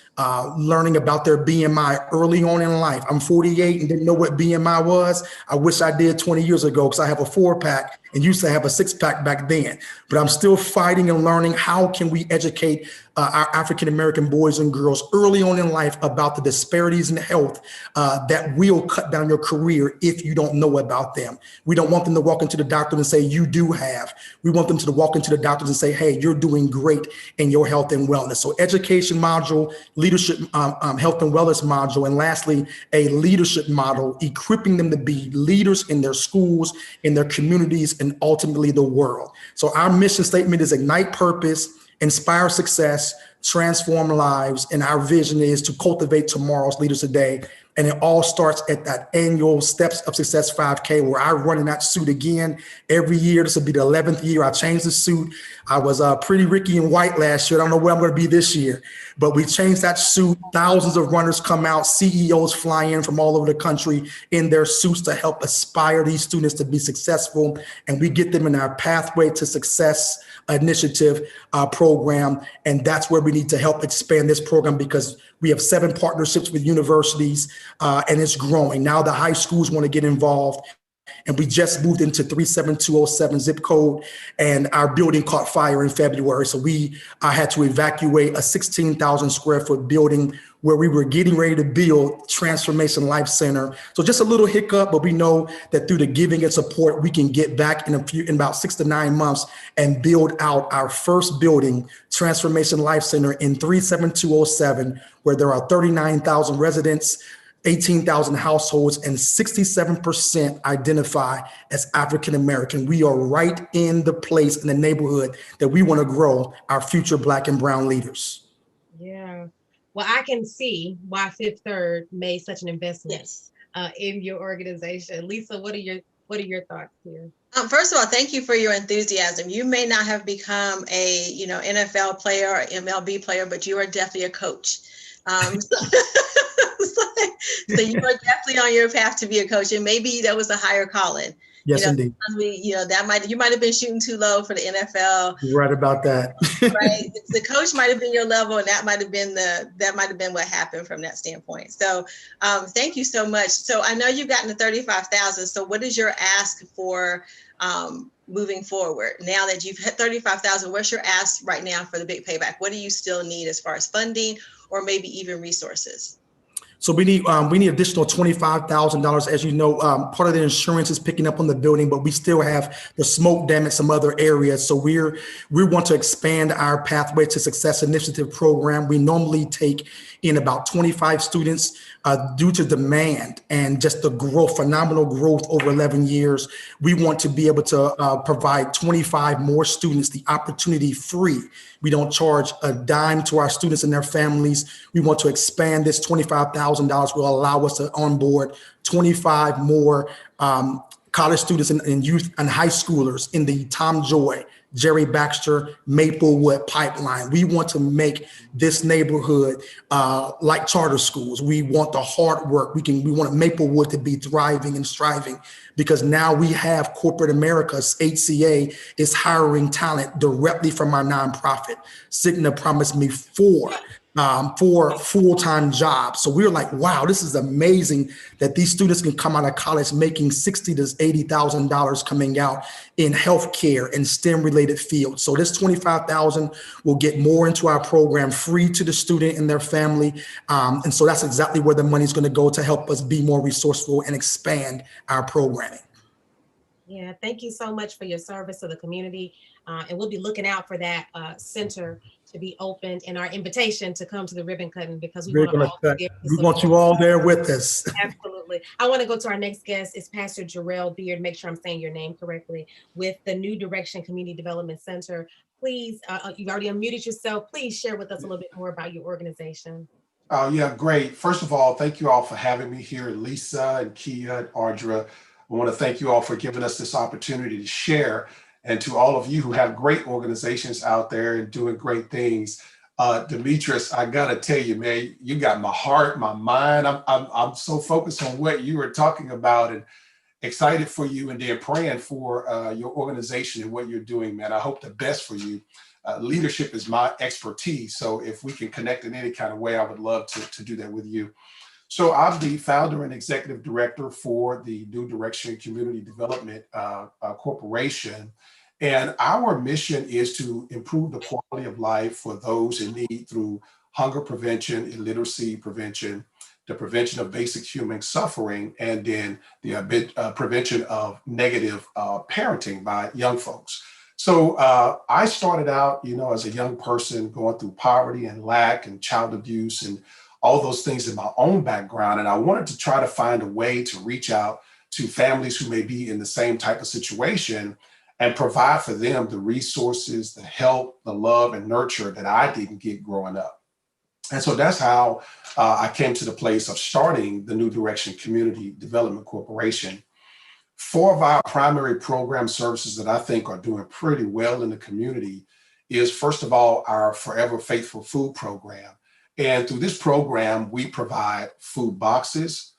learning about their BMI early on in life. I'm 48 and didn't know what BMI was. I wish I did 20 years ago because I have a 4-pack and used to have a 6-pack back then. But I'm still fighting and learning how can we educate our African-American boys and girls early on in life about the disparities in health that will cut down your career if you don't know about them. We don't want them to walk into the doctor and say, you do have. We want them to walk into the doctors and say, hey, you're doing great in your health and wellness. So education module, leadership, health and wellness module, and lastly, a leadership model, equipping them to be leaders in their schools, in their communities, and ultimately the world. So our mission statement is ignite purpose, inspire success, transform lives. And our vision is to cultivate tomorrow's leaders today. And it all starts at that annual Steps of Success 5K, where I run in that suit again every year. This will be the 11th year I changed the suit. I was pretty Ricky in white last year. I don't know where I'm going to be this year, but we changed that suit. Thousands of runners come out, CEOs fly in from all over the country in their suits to help aspire these students to be successful. And we get them in our Pathway to Success initiative program. And that's where we need to help expand this program, because we have 7 partnerships with universities and it's growing. Now the high schools want to get involved. And we just moved into 37207 zip code, and our building caught fire in February. So we had to evacuate a 16,000 square foot building where we were getting ready to build Transformation Life Center. So just a little hiccup, but we know that through the giving and support, we can get back in about 6 to 9 months and build out our first building, Transformation Life Center in 37207, where there are 39,000 residents, 18,000 households, and 67% identify as African-American. We are right in the place in the neighborhood that we want to grow our future Black and brown leaders. Yeah. Well, I can see why Fifth Third made such an investment in your organization. Lisa, what are your thoughts here? First of all, thank you for your enthusiasm. You may not have become a NFL player or MLB player, but you are definitely a coach. So you are definitely on your path to be a coach, and maybe that was a higher calling. Yes, indeed. You might have been shooting too low for the NFL. You're right about that. Right, the coach might have been your level, and that might have been what happened from that standpoint. So, thank you so much. So I know you've gotten to 35,000. So what is your ask for moving forward? Now that you've hit 35,000, what's your ask right now for the Big Payback? What do you still need as far as funding or maybe even resources? So we need additional $25,000. As you know, part of the insurance is picking up on the building, but we still have the smoke damage some other areas. So we want to expand our Pathway to Success initiative program. We normally take in about 25 students due to demand and just the growth, phenomenal growth over 11 years. We want to be able to provide 25 more students the opportunity free. We don't charge a dime to our students and their families. We want to expand this. $25,000 will allow us to onboard 25 more college students and youth and high schoolers in the Tom Joy, Jerry Baxter, Maplewood pipeline. We want to make this neighborhood like charter schools. We want the hard work. We want Maplewood to be thriving and striving, because now we have corporate America's HCA is hiring talent directly from our nonprofit. Cigna promised me four full-time jobs. So we were like, wow, this is amazing that these students can come out of college making $60,000 to $80,000 coming out in healthcare and STEM-related fields. So this $25,000 will get more into our program, free to the student and their family. And so that's exactly where the money is going to go to help us be more resourceful and expand our programming. Yeah, thank you so much for your service to the community. And we'll be looking out for that center to be opened and our invitation to come to the ribbon cutting, because we want you all there with us. Absolutely. I want to go to our next guest. It's Pastor Jarrell Beard. Make sure I'm saying your name correctly, with the New Direction Community Development Center. Please, you've already unmuted yourself. Please share with us a little bit more about your organization. Yeah, great. First of all, thank you all for having me here, Lisa and Kia and Audra. I want to thank you all for giving us this opportunity to share, and to all of you who have great organizations out there and doing great things. Demetrius, I gotta tell you, man, you got my heart, my mind. I'm so focused on what you were talking about and excited for you, and then praying for your organization and what you're doing, man. I hope the best for you. Leadership is my expertise, so if we can connect in any kind of way, I would love to do that with you. So I'm the founder and executive director for the New Direction Community Development Corporation. And our mission is to improve the quality of life for those in need through hunger prevention, illiteracy prevention, the prevention of basic human suffering, and then the prevention of negative parenting by young folks. So I started out, as a young person going through poverty and lack and child abuse and all those things in my own background. And I wanted to try to find a way to reach out to families who may be in the same type of situation and provide for them the resources, the help, the love, and nurture that I didn't get growing up. And so that's how I came to the place of starting the New Direction Community Development Corporation. 4 of our primary program services that I think are doing pretty well in the community is, first of all, our Forever Faithful Food Program. And through this program, we provide food boxes,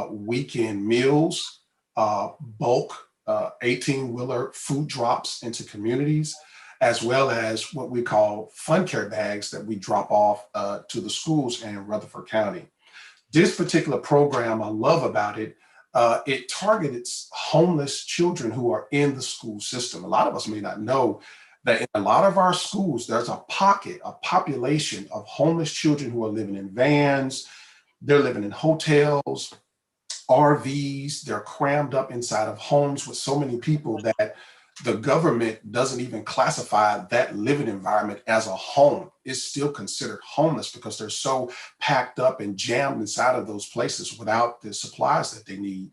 weekend meals, bulk 18-wheeler food drops into communities, as well as what we call fun care bags that we drop off to the schools in Rutherford County. This particular program, I love about it, it targets homeless children who are in the school system. A lot of us may not know that in a lot of our schools, there's a population of homeless children who are living in vans, they're living in hotels, RVs, they're crammed up inside of homes with so many people that the government doesn't even classify that living environment as a home. It's still considered homeless because they're so packed up and jammed inside of those places without the supplies that they need.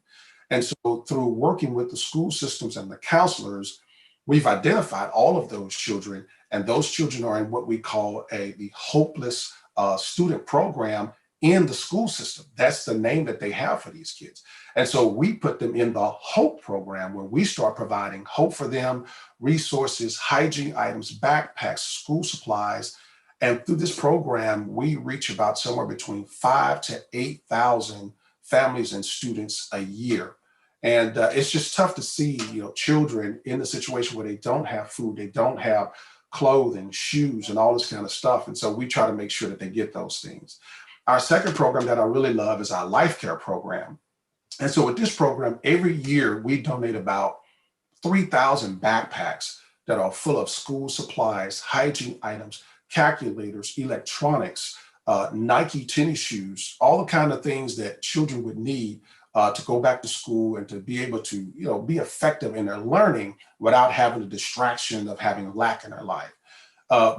And so through working with the school systems and the counselors, we've identified all of those children, and those children are in what we call the hopeless student program in the school system. That's the name that they have for these kids. And so we put them in the HOPE program, where we start providing hope for them, resources, hygiene items, backpacks, school supplies. And through this program, we reach about somewhere between 5,000 to 8,000 families and students a year. And it's just tough to see, children in a situation where they don't have food, they don't have clothing, shoes, and all this kind of stuff. And so we try to make sure that they get those things. Our second program that I really love is our Life Care program. And so with this program, every year we donate about 3,000 backpacks that are full of school supplies, hygiene items, calculators, electronics, Nike tennis shoes, all the kind of things that children would need to go back to school and to be able to, be effective in their learning without having the distraction of having lack in their life.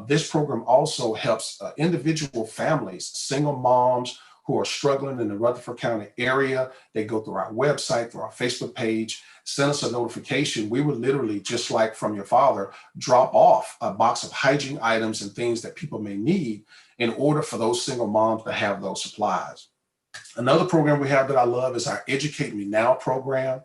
This program also helps individual families, single moms who are struggling in the Rutherford County area. They go through our website, through our Facebook page, send us a notification. We would literally, just like from your father, drop off a box of hygiene items and things that people may need in order for those single moms to have those supplies. Another program we have that I love is our Educate Me Now program.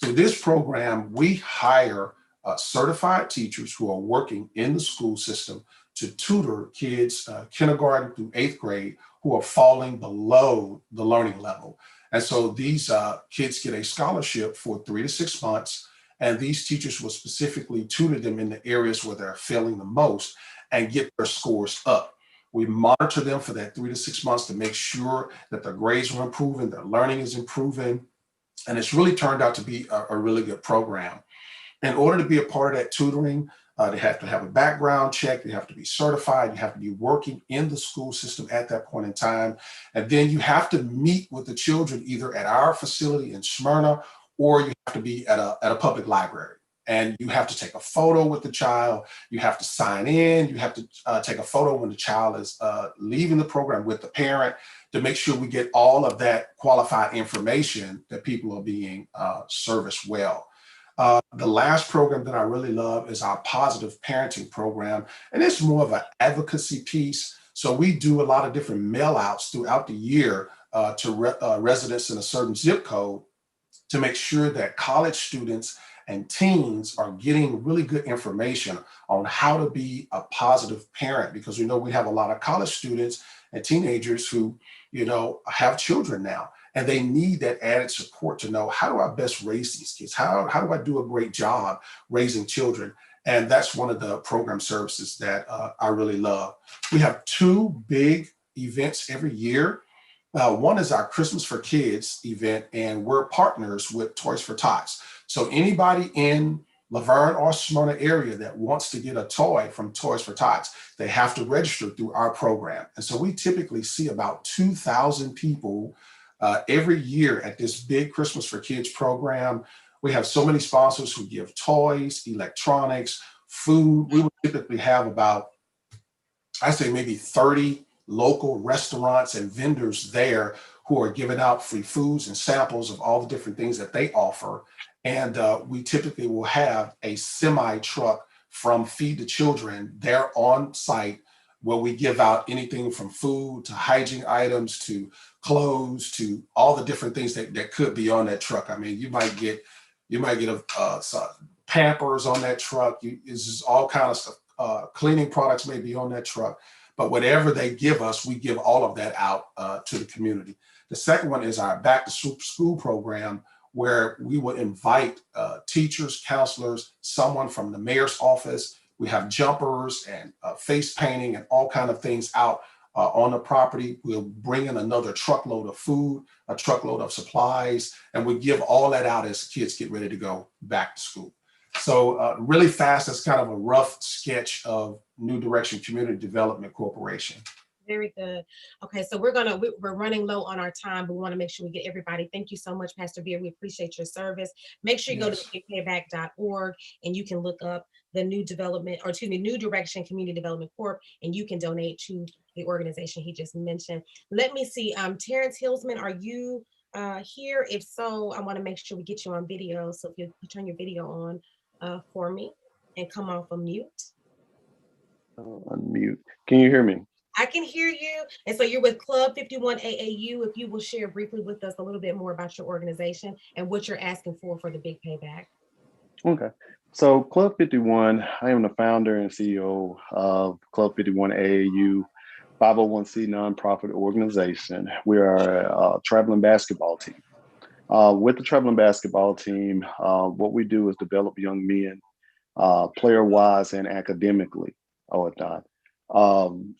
Through this program, we hire certified teachers who are working in the school system to tutor kids kindergarten through 8th grade who are falling below the learning level. And so these kids get a scholarship for 3 to 6 months, and these teachers will specifically tutor them in the areas where they're failing the most and get their scores up. We monitor them for that 3 to 6 months to make sure that their grades are improving, their learning is improving, and it's really turned out to be a really good program. In order to be a part of that tutoring, they have to have a background check, they have to be certified, you have to be working in the school system at that point in time. And then you have to meet with the children either at our facility in Smyrna, or you have to be at a public library. And you have to take a photo with the child, you have to sign in, you have to take a photo when the child is leaving the program with the parent to make sure we get all of that qualified information that people are being serviced well. The last program that I really love is our Positive Parenting program, and it's more of an advocacy piece. So we do a lot of different mail outs throughout the year to residents in a certain zip code to make sure that college students and teens are getting really good information on how to be a positive parent, because we know we have a lot of college students and teenagers who, have children now. And they need that added support to know, how do I best raise these kids? How do I do a great job raising children? And that's one of the program services that I really love. We have 2 big events every year. One is our Christmas for Kids event, and we're partners with Toys for Tots. So anybody in Laverne or Smyrna area that wants to get a toy from Toys for Tots, they have to register through our program. And so we typically see about 2,000 people every year at this big Christmas for Kids program. We have so many sponsors who give toys, electronics, food. We would typically have about, I say maybe 30 local restaurants and vendors there who are giving out free foods and samples of all the different things that they offer. And we typically will have a semi truck from Feed the Children there on site where we give out anything from food to hygiene items to clothes to all the different things that could be on that truck. I mean, you might get some Pampers on that truck. It's just all kind of stuff. Cleaning products may be on that truck, but whatever they give us, we give all of that out to the community. The second one is our Back to School program, where we will invite teachers, counselors, someone from the mayor's office. We have jumpers and face painting and all kind of things out on the property. We'll bring in another truckload of food, a truckload of supplies, and we give all that out as kids get ready to go back to school. So really fast, that's kind of a rough sketch of New Direction Community Development Corporation. Very good. Okay, so we're running low on our time, but we want to make sure we get everybody. Thank you so much, Pastor Beard. We appreciate your service. Make sure you go to bigpayback.org and you can look up the New Direction Community Development Corp, and you can donate to the organization he just mentioned. Let me see. Terrence Hillsman, are you here? If so, I want to make sure we get you on video. So if you turn your video on for me and come off of mute. Unmute. Can you hear me? I can hear you. And so you're with Club 51 AAU. If you will share briefly with us a little bit more about your organization and what you're asking for the Big Payback. Okay. So Club 51, I am the founder and CEO of Club 51 AAU, 501c nonprofit organization. We are a traveling basketball team. With the traveling basketball team, what we do is develop young men, player-wise and academically, or whatnot.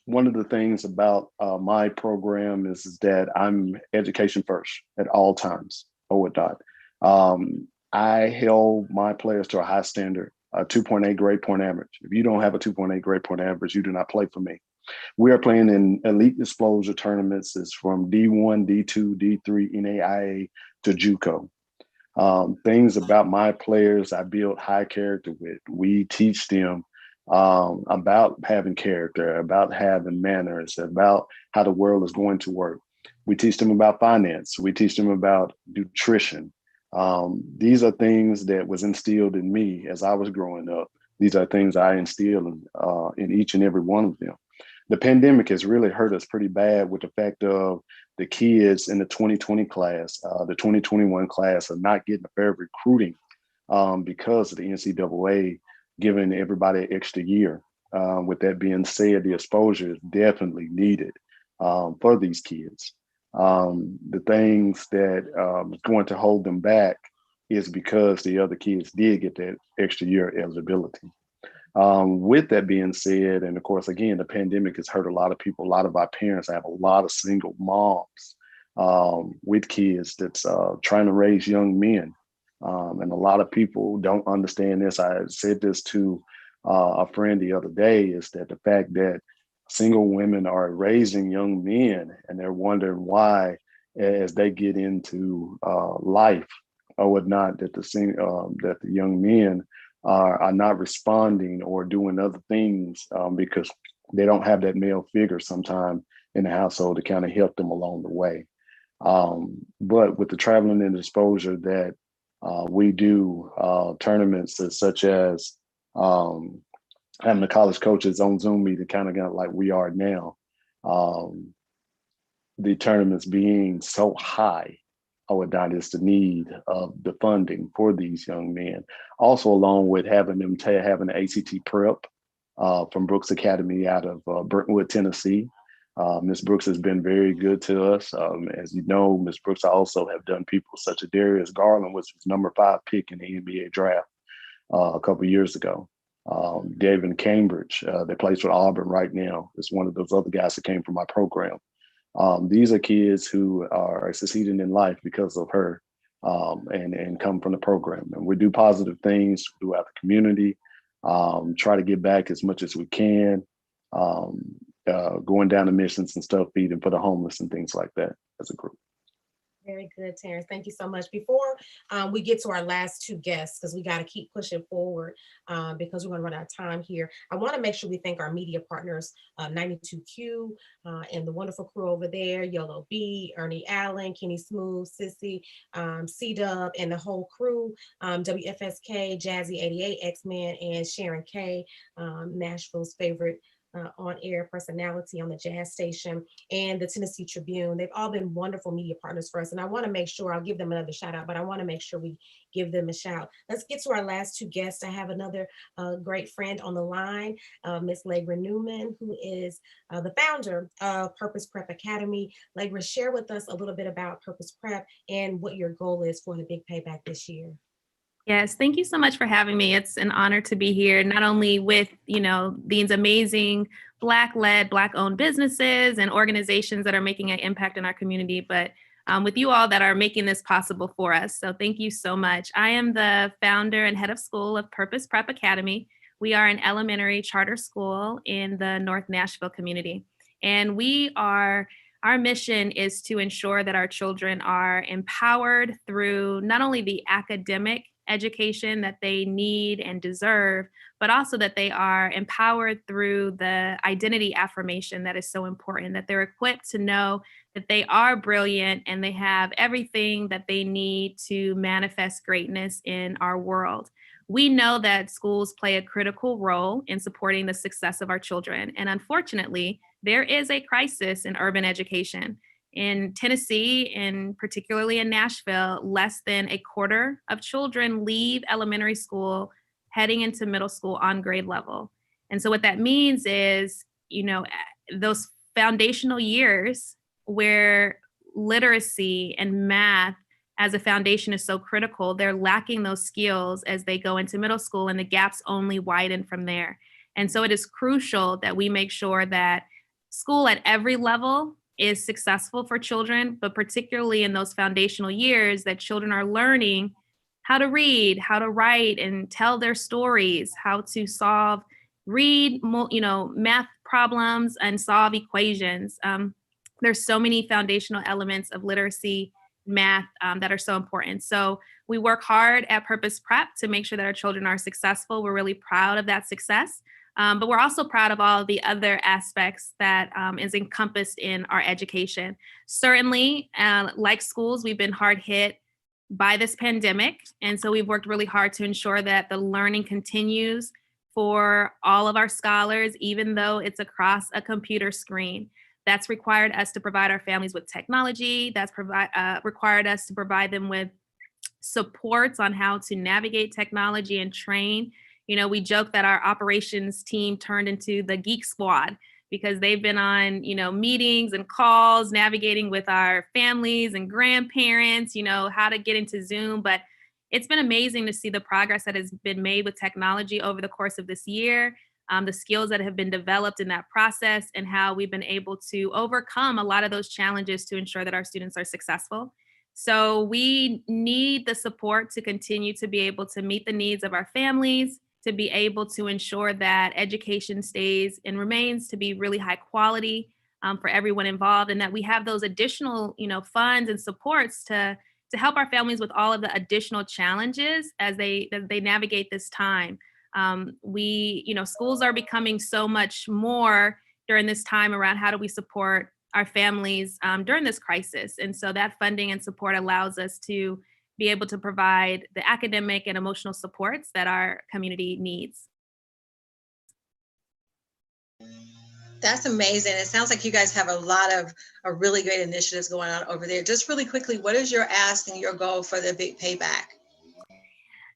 One of the things about my program is that I'm education first at all times, or whatnot. I held my players to a high standard, a 2.8 grade point average. If you don't have a 2.8 grade point average, you do not play for me. We are playing in elite exposure tournaments. It's from D1, D2, D3, NAIA to JUCO. Things about my players I build high character with. We teach them about having character, about having manners, about how the world is going to work. We teach them about finance. We teach them about nutrition. These are things that was instilled in me as I was growing up. These are things I instill in each and every one of them. The pandemic has really hurt us pretty bad with the fact of the kids in the 2020 class, the 2021 class are not getting a fair recruiting because of the NCAA giving everybody an extra year. With that being said, the exposure is definitely needed for these kids. The things that is going to hold them back is because the other kids did get that extra year eligibility. With that being said, and of course, again, the pandemic has hurt a lot of people, a lot of our parents. I have a lot of single moms with kids that's trying to raise young men. And a lot of people don't understand this. I said this to a friend the other day, is that the fact that single women are raising young men and they're wondering why, as they get into life or whatnot, that the young men are not responding or doing other things because they don't have that male figure sometime in the household to kind of help them along the way. But with the traveling and exposure that we do, tournaments such as having the college coaches on Zoom meeting, kind of like we are now, the tournaments being so high, that is the need of the funding for these young men. Also, along with having them having the ACT prep from Brooks Academy out of Brentwood, Tennessee. Ms. Brooks has been very good to us. As you know, Ms. Brooks also have done people such as Darius Garland, which was number 5 pick in the NBA draft a couple of years ago. David Cambridge, that plays for Auburn right now, is one of those other guys that came from my program. These are kids who are succeeding in life because of her. and come from the program. And we do positive things throughout the community, try to give back as much as we can, going down to missions and stuff, feeding for the homeless and things like that as a group. Very good, Terrence. Thank you so much. Before we get to our last two guests, because we got to keep pushing forward because we're going to run out of time here. I want to make sure we thank our media partners, 92Q and the wonderful crew over there, Yolo B, Ernie Allen, Kenny Smooth, Sissy, C-Dub, and the whole crew, WFSK, Jazzy 88, X-Men, and Sharon K, Nashville's favorite on-air personality on the jazz station, and the Tennessee Tribune. They've all been wonderful media partners for us, and I want to make sure, I'll give them another shout out, but I want to make sure we give them a shout. Let's get to our last two guests. I have another great friend on the line, Miss Labra Newman, who is the founder of Purpose Prep Academy. Labra, share with us a little bit about Purpose Prep and what your goal is for the Big Payback this year. Yes, thank you so much for having me. It's an honor to be here, not only with, these amazing Black-led, Black-owned businesses and organizations that are making an impact in our community, but with you all that are making this possible for us. So thank you so much. I am the founder and head of school of Purpose Prep Academy. We are an elementary charter school in the North Nashville community. And our mission is to ensure that our children are empowered through not only the academic education that they need and deserve, but also that they are empowered through the identity affirmation that is so important, that they're equipped to know that they are brilliant and they have everything that they need to manifest greatness in our world. We know that schools play a critical role in supporting the success of our children. And unfortunately, there is a crisis in urban education. In Tennessee, and particularly in Nashville, less than a quarter of children leave elementary school heading into middle school on grade level. And so what that means is, those foundational years where literacy and math as a foundation is so critical, they're lacking those skills as they go into middle school, and the gaps only widen from there. And so it is crucial that we make sure that school at every level is successful for children, but particularly in those foundational years, that children are learning how to read, how to write and tell their stories, how to read math problems and solve equations. There's so many foundational elements of literacy, math that are so important. So we work hard at Purpose Prep to make sure that our children are successful. We're really proud of that success. But we're also proud of all of the other aspects that is encompassed in our education. Certainly, like schools, we've been hard hit by this pandemic. And so we've worked really hard to ensure that the learning continues for all of our scholars, even though it's across a computer screen. That's required us to provide our families with technology. That's required us to provide them with supports on how to navigate technology and train. We joke that our operations team turned into the geek squad because they've been on, meetings and calls, navigating with our families and grandparents, how to get into Zoom. But it's been amazing to see the progress that has been made with technology over the course of this year, the skills that have been developed in that process, and how we've been able to overcome a lot of those challenges to ensure that our students are successful. So we need the support to continue to be able to meet the needs of our families, to be able to ensure that education stays and remains to be really high quality for everyone involved, and that we have those additional, funds and supports to help our families with all of the additional challenges as they navigate this time. Schools are becoming so much more during this time around how do we support our families during this crisis. And so that funding and support allows us to be able to provide the academic and emotional supports that our community needs. That's amazing. It sounds like you guys have a lot of really great initiatives going on over there. Just really quickly, what is your ask and your goal for the Big Payback?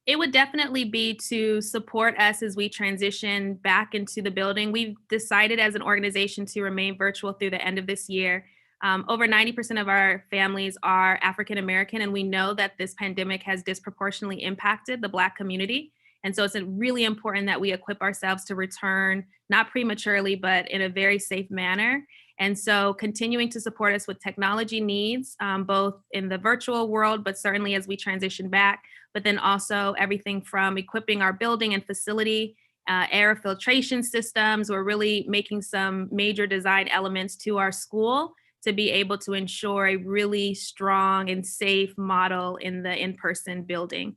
It would definitely be to support us as we transition back into the building. We've decided as an organization to remain virtual through the end of this year. Over 90% of our families are African American, and we know that this pandemic has disproportionately impacted the Black community. And so it's really important that we equip ourselves to return, not prematurely, but in a very safe manner. And so continuing to support us with technology needs, both in the virtual world, but certainly as we transition back, but then also everything from equipping our building and facility, air filtration systems. We're really making some major design elements to our school to be able to ensure a really strong and safe model in the in-person building.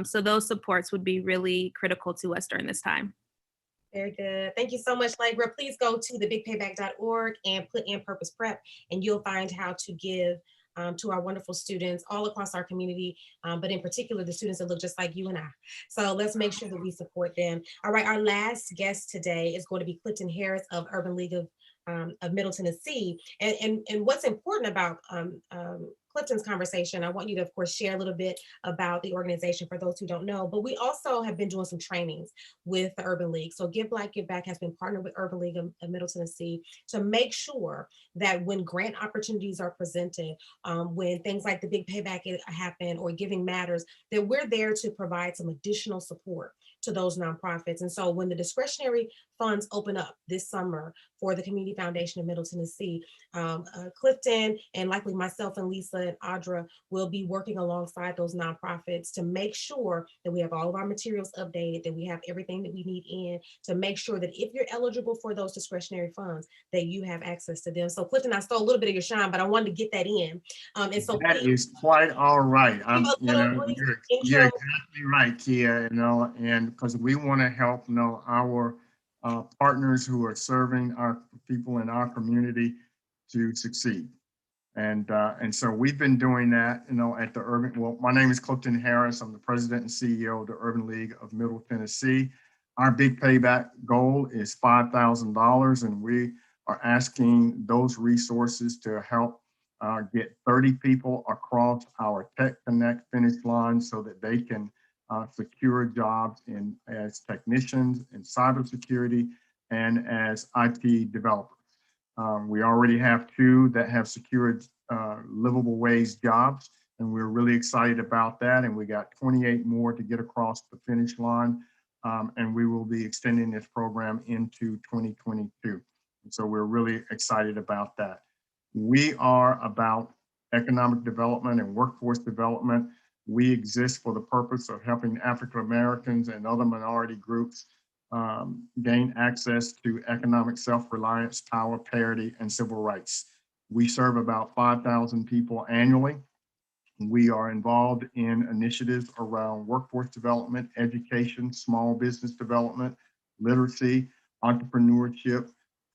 So those supports would be really critical to us during this time. Very good. Thank you so much, Labra. Please go to theBigPayback.org and put in Purpose Prep, and you'll find how to give to our wonderful students all across our community, but in particular, the students that look just like you and I. So let's make sure that we support them. All right, our last guest today is going to be Clifton Harris of Urban League of Middle Tennessee. And what's important about Clifton's conversation, I want you to, of course, share a little bit about the organization for those who don't know, but we also have been doing some trainings with the Urban League. So Give Black, Give Back has been partnered with Urban League of Middle Tennessee to make sure that when grant opportunities are presented, when things like the Big Payback happen or Giving Matters, that we're there to provide some additional support to those nonprofits. And so when the discretionary funds open up this summer for the Community Foundation of Middle Tennessee, Clifton and likely myself and Lisa and Audra will be working alongside those nonprofits to make sure that we have all of our materials updated, that we have everything that we need in to make sure that if you're eligible for those discretionary funds, that you have access to them. So Clifton, I stole a little bit of your shine, but I wanted to get that in. And so that is quite all right. You're intro. exactly right, Kia, and because we want to help, our partners who are serving our people in our community to succeed. And so we've been doing that, at the my name is Clifton Harris. I'm the president and CEO of the Urban League of Middle Tennessee. Our Big Payback goal is $5,000, and we are asking those resources to help get 30 people across our Tech Connect finish line so that they can secure jobs as technicians in cybersecurity and as IT developers. We already have 2 that have secured livable wage jobs, and we're really excited about that. And we got 28 more to get across the finish line, and we will be extending this program into 2022. And so we're really excited about that. We are about economic development and workforce development. We exist for the purpose of helping African Americans and other minority groups gain access to economic self-reliance, power, parity, and civil rights. We serve about 5,000 people annually. We are involved in initiatives around workforce development, education, small business development, literacy, entrepreneurship,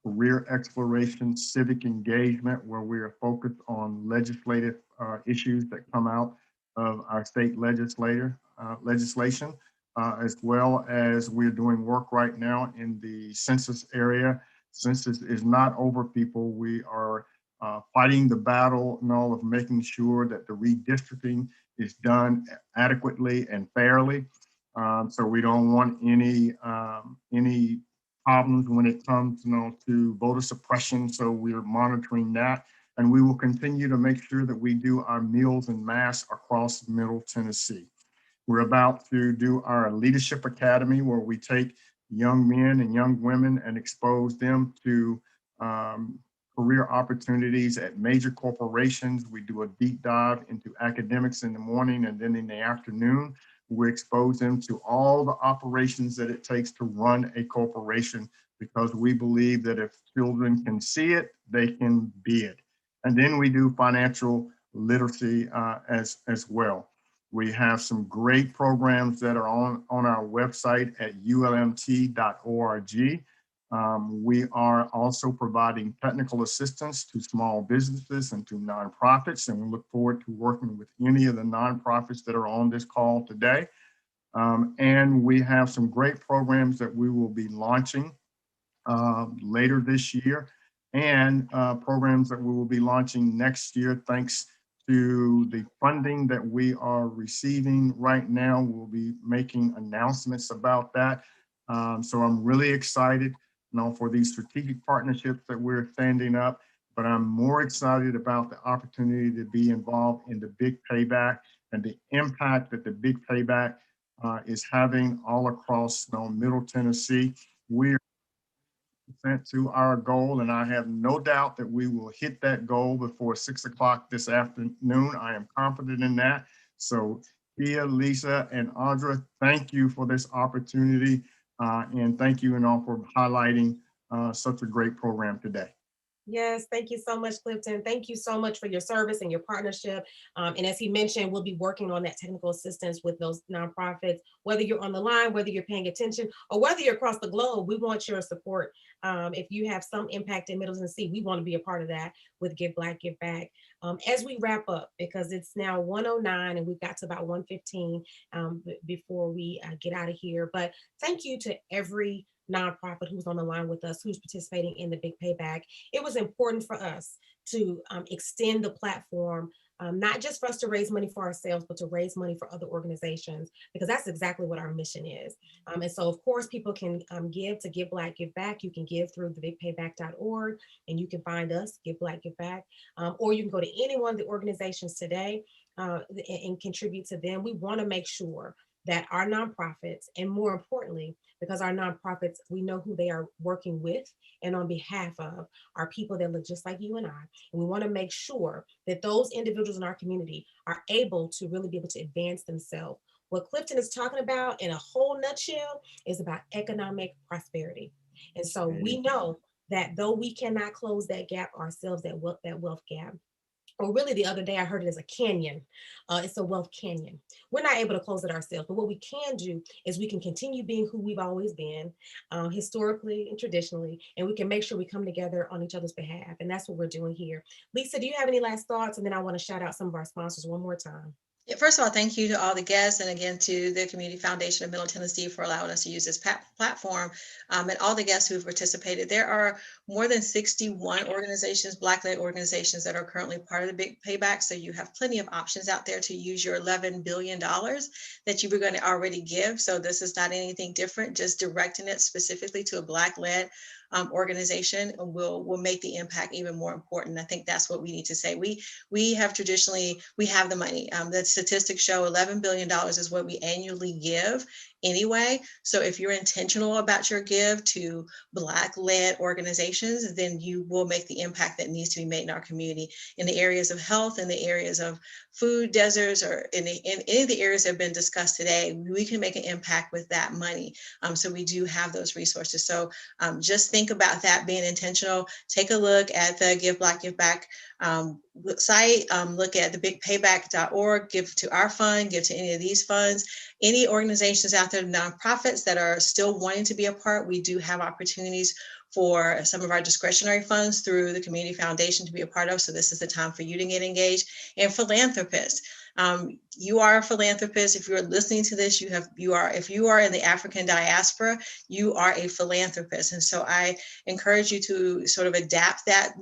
career exploration, civic engagement, where we are focused on legislative issues that come out of our state legislation, as well as we're doing work right now in the census area. Census is not over, people. We are fighting the battle of making sure that the redistricting is done adequately and fairly. So we don't want any problems when it comes to voter suppression. So we're monitoring that. And we will continue to make sure that we do our meals en masse across Middle Tennessee. We're about to do our Leadership Academy, where we take young men and young women and expose them to career opportunities at major corporations. We do a deep dive into academics in the morning, and then in the afternoon, we expose them to all the operations that it takes to run a corporation, because we believe that if children can see it, they can be it. And then we do financial literacy as well. We have some great programs that are on our website at ulmt.org. We are also providing technical assistance to small businesses and to nonprofits, and we look forward to working with any of the nonprofits that are on this call today. And we have some great programs that we will be launching later this year, and programs that we will be launching next year, thanks to the funding that we are receiving right now. We'll be making announcements about that. So I'm really excited for these strategic partnerships that we're standing up, but I'm more excited about the opportunity to be involved in the Big Payback and the impact that the Big Payback is having all across Middle Tennessee. We're to our goal, and I have no doubt that we will hit that goal before 6 o'clock this afternoon. I am confident in that. So Kia, Lisa, and Audra, thank you for this opportunity, and thank you and all for highlighting such a great program today. Yes, thank you so much, Clifton. Thank you so much for your service and your partnership. And as he mentioned, we'll be working on that technical assistance with those nonprofits, whether you're on the line, whether you're paying attention, or whether you're across the globe. We want your support. If you have some impact in Middle Tennessee, we want to be a part of that with Give Black, Give Back. As we wrap up, because it's now 1:09 and we've got to about 1:15 before we get out of here. But thank you to every nonprofit who's on the line with us, who's participating in the Big Payback. It was important for us to extend the platform, not just for us to raise money for ourselves, but to raise money for other organizations, because that's exactly what our mission is. And so, of course, people can give to Give Black, Give Back. You can give through the bigpayback.org, and you can find us, Give Black, Give Back, or you can go to any one of the organizations today and contribute to them. We want to make sure that our nonprofits, and more importantly, because our nonprofits, we know who they are working with and on behalf of, are people that look just like you and I. And we want to make sure that those individuals in our community are able to really be able to advance themselves. What Clifton is talking about in a whole nutshell is about economic prosperity. And so we know that though we cannot close that gap ourselves, that wealth gap, or really the other day I heard it as a canyon. It's a wealth canyon. We're not able to close it ourselves, but what we can do is we can continue being who we've always been, historically and traditionally, and we can make sure we come together on each other's behalf. And that's what we're doing here. Lisa, do you have any last thoughts? And then I want to shout out some of our sponsors one more time. Yeah, first of all, thank you to all the guests, and again to the Community Foundation of Middle Tennessee for allowing us to use this platform, and all the guests who've participated. There are more than 61 organizations, Black-led organizations, that are currently part of the Big Payback. So you have plenty of options out there to use your $11 billion that you were going to already give. So this is not anything different, just directing it specifically to a Black-led organization will make the impact even more important. I think that's what we need to say. We have traditionally, we have the money. The statistics show $11 billion is what we annually give anyway. So if you're intentional about your give to Black-led organizations, then you will make the impact that needs to be made in our community in the areas of health, in the areas of food deserts, or in any of the areas that have been discussed today. We can make an impact with that money. So we do have those resources. So just think about that, being intentional. Take a look at the Give Black, Give Back site. Look at the bigpayback.org, give to our fund, give to any of these funds. Any organizations out there, nonprofits that are still wanting to be a part, we do have opportunities for some of our discretionary funds through the Community Foundation to be a part of. So this is the time for you to get engaged. And philanthropists, you are a philanthropist. If you're listening to this, if you are in the African diaspora, you are a philanthropist. And so I encourage you to sort of adapt that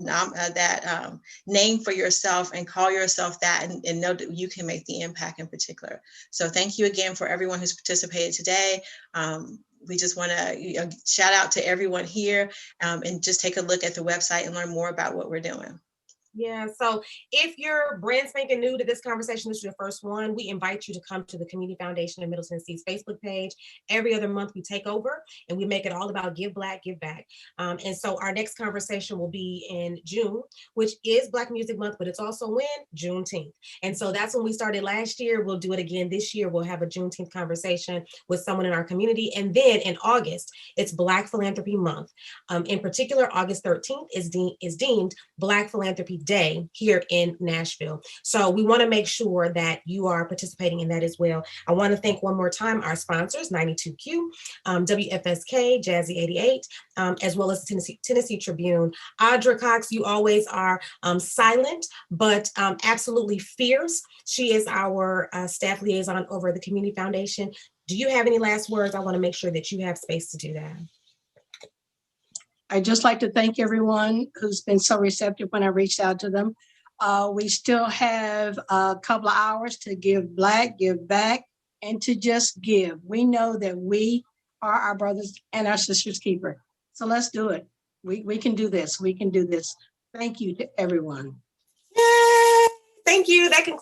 name for yourself and call yourself that, and know that you can make the impact in particular. So thank you again for everyone who's participated today. We just want to shout out to everyone here, and just take a look at the website and learn more about what we're doing. Yeah, so if you're brand spanking new to this conversation, this is your first one, we invite you to come to the Community Foundation of Middle Tennessee's Facebook page. Every other month we take over and we make it all about Give Black, Give Back. And so our next conversation will be in June, which is Black Music Month, but it's also when? Juneteenth. And so that's when we started last year. We'll do it again this year. We'll have a Juneteenth conversation with someone in our community. And then in August, it's Black Philanthropy Month. In particular, August 13th is deemed Black Philanthropy Day here in Nashville. So we want to make sure that you are participating in that as well. I want to thank one more time our sponsors, 92Q, WFSK, Jazzy 88, as well as Tennessee Tribune. Audra Cox, you always are silent, but absolutely fierce. She is our staff liaison over the Community Foundation. Do you have any last words? I want to make sure that you have space to do that. I'd just like to thank everyone who's been so receptive when I reached out to them. We still have a couple of hours to give Black, give back, and to just give. We know that we are our brothers and our sisters' keeper. So let's do it. We can do this. We can do this. Thank you to everyone. Yay! Thank you. That concludes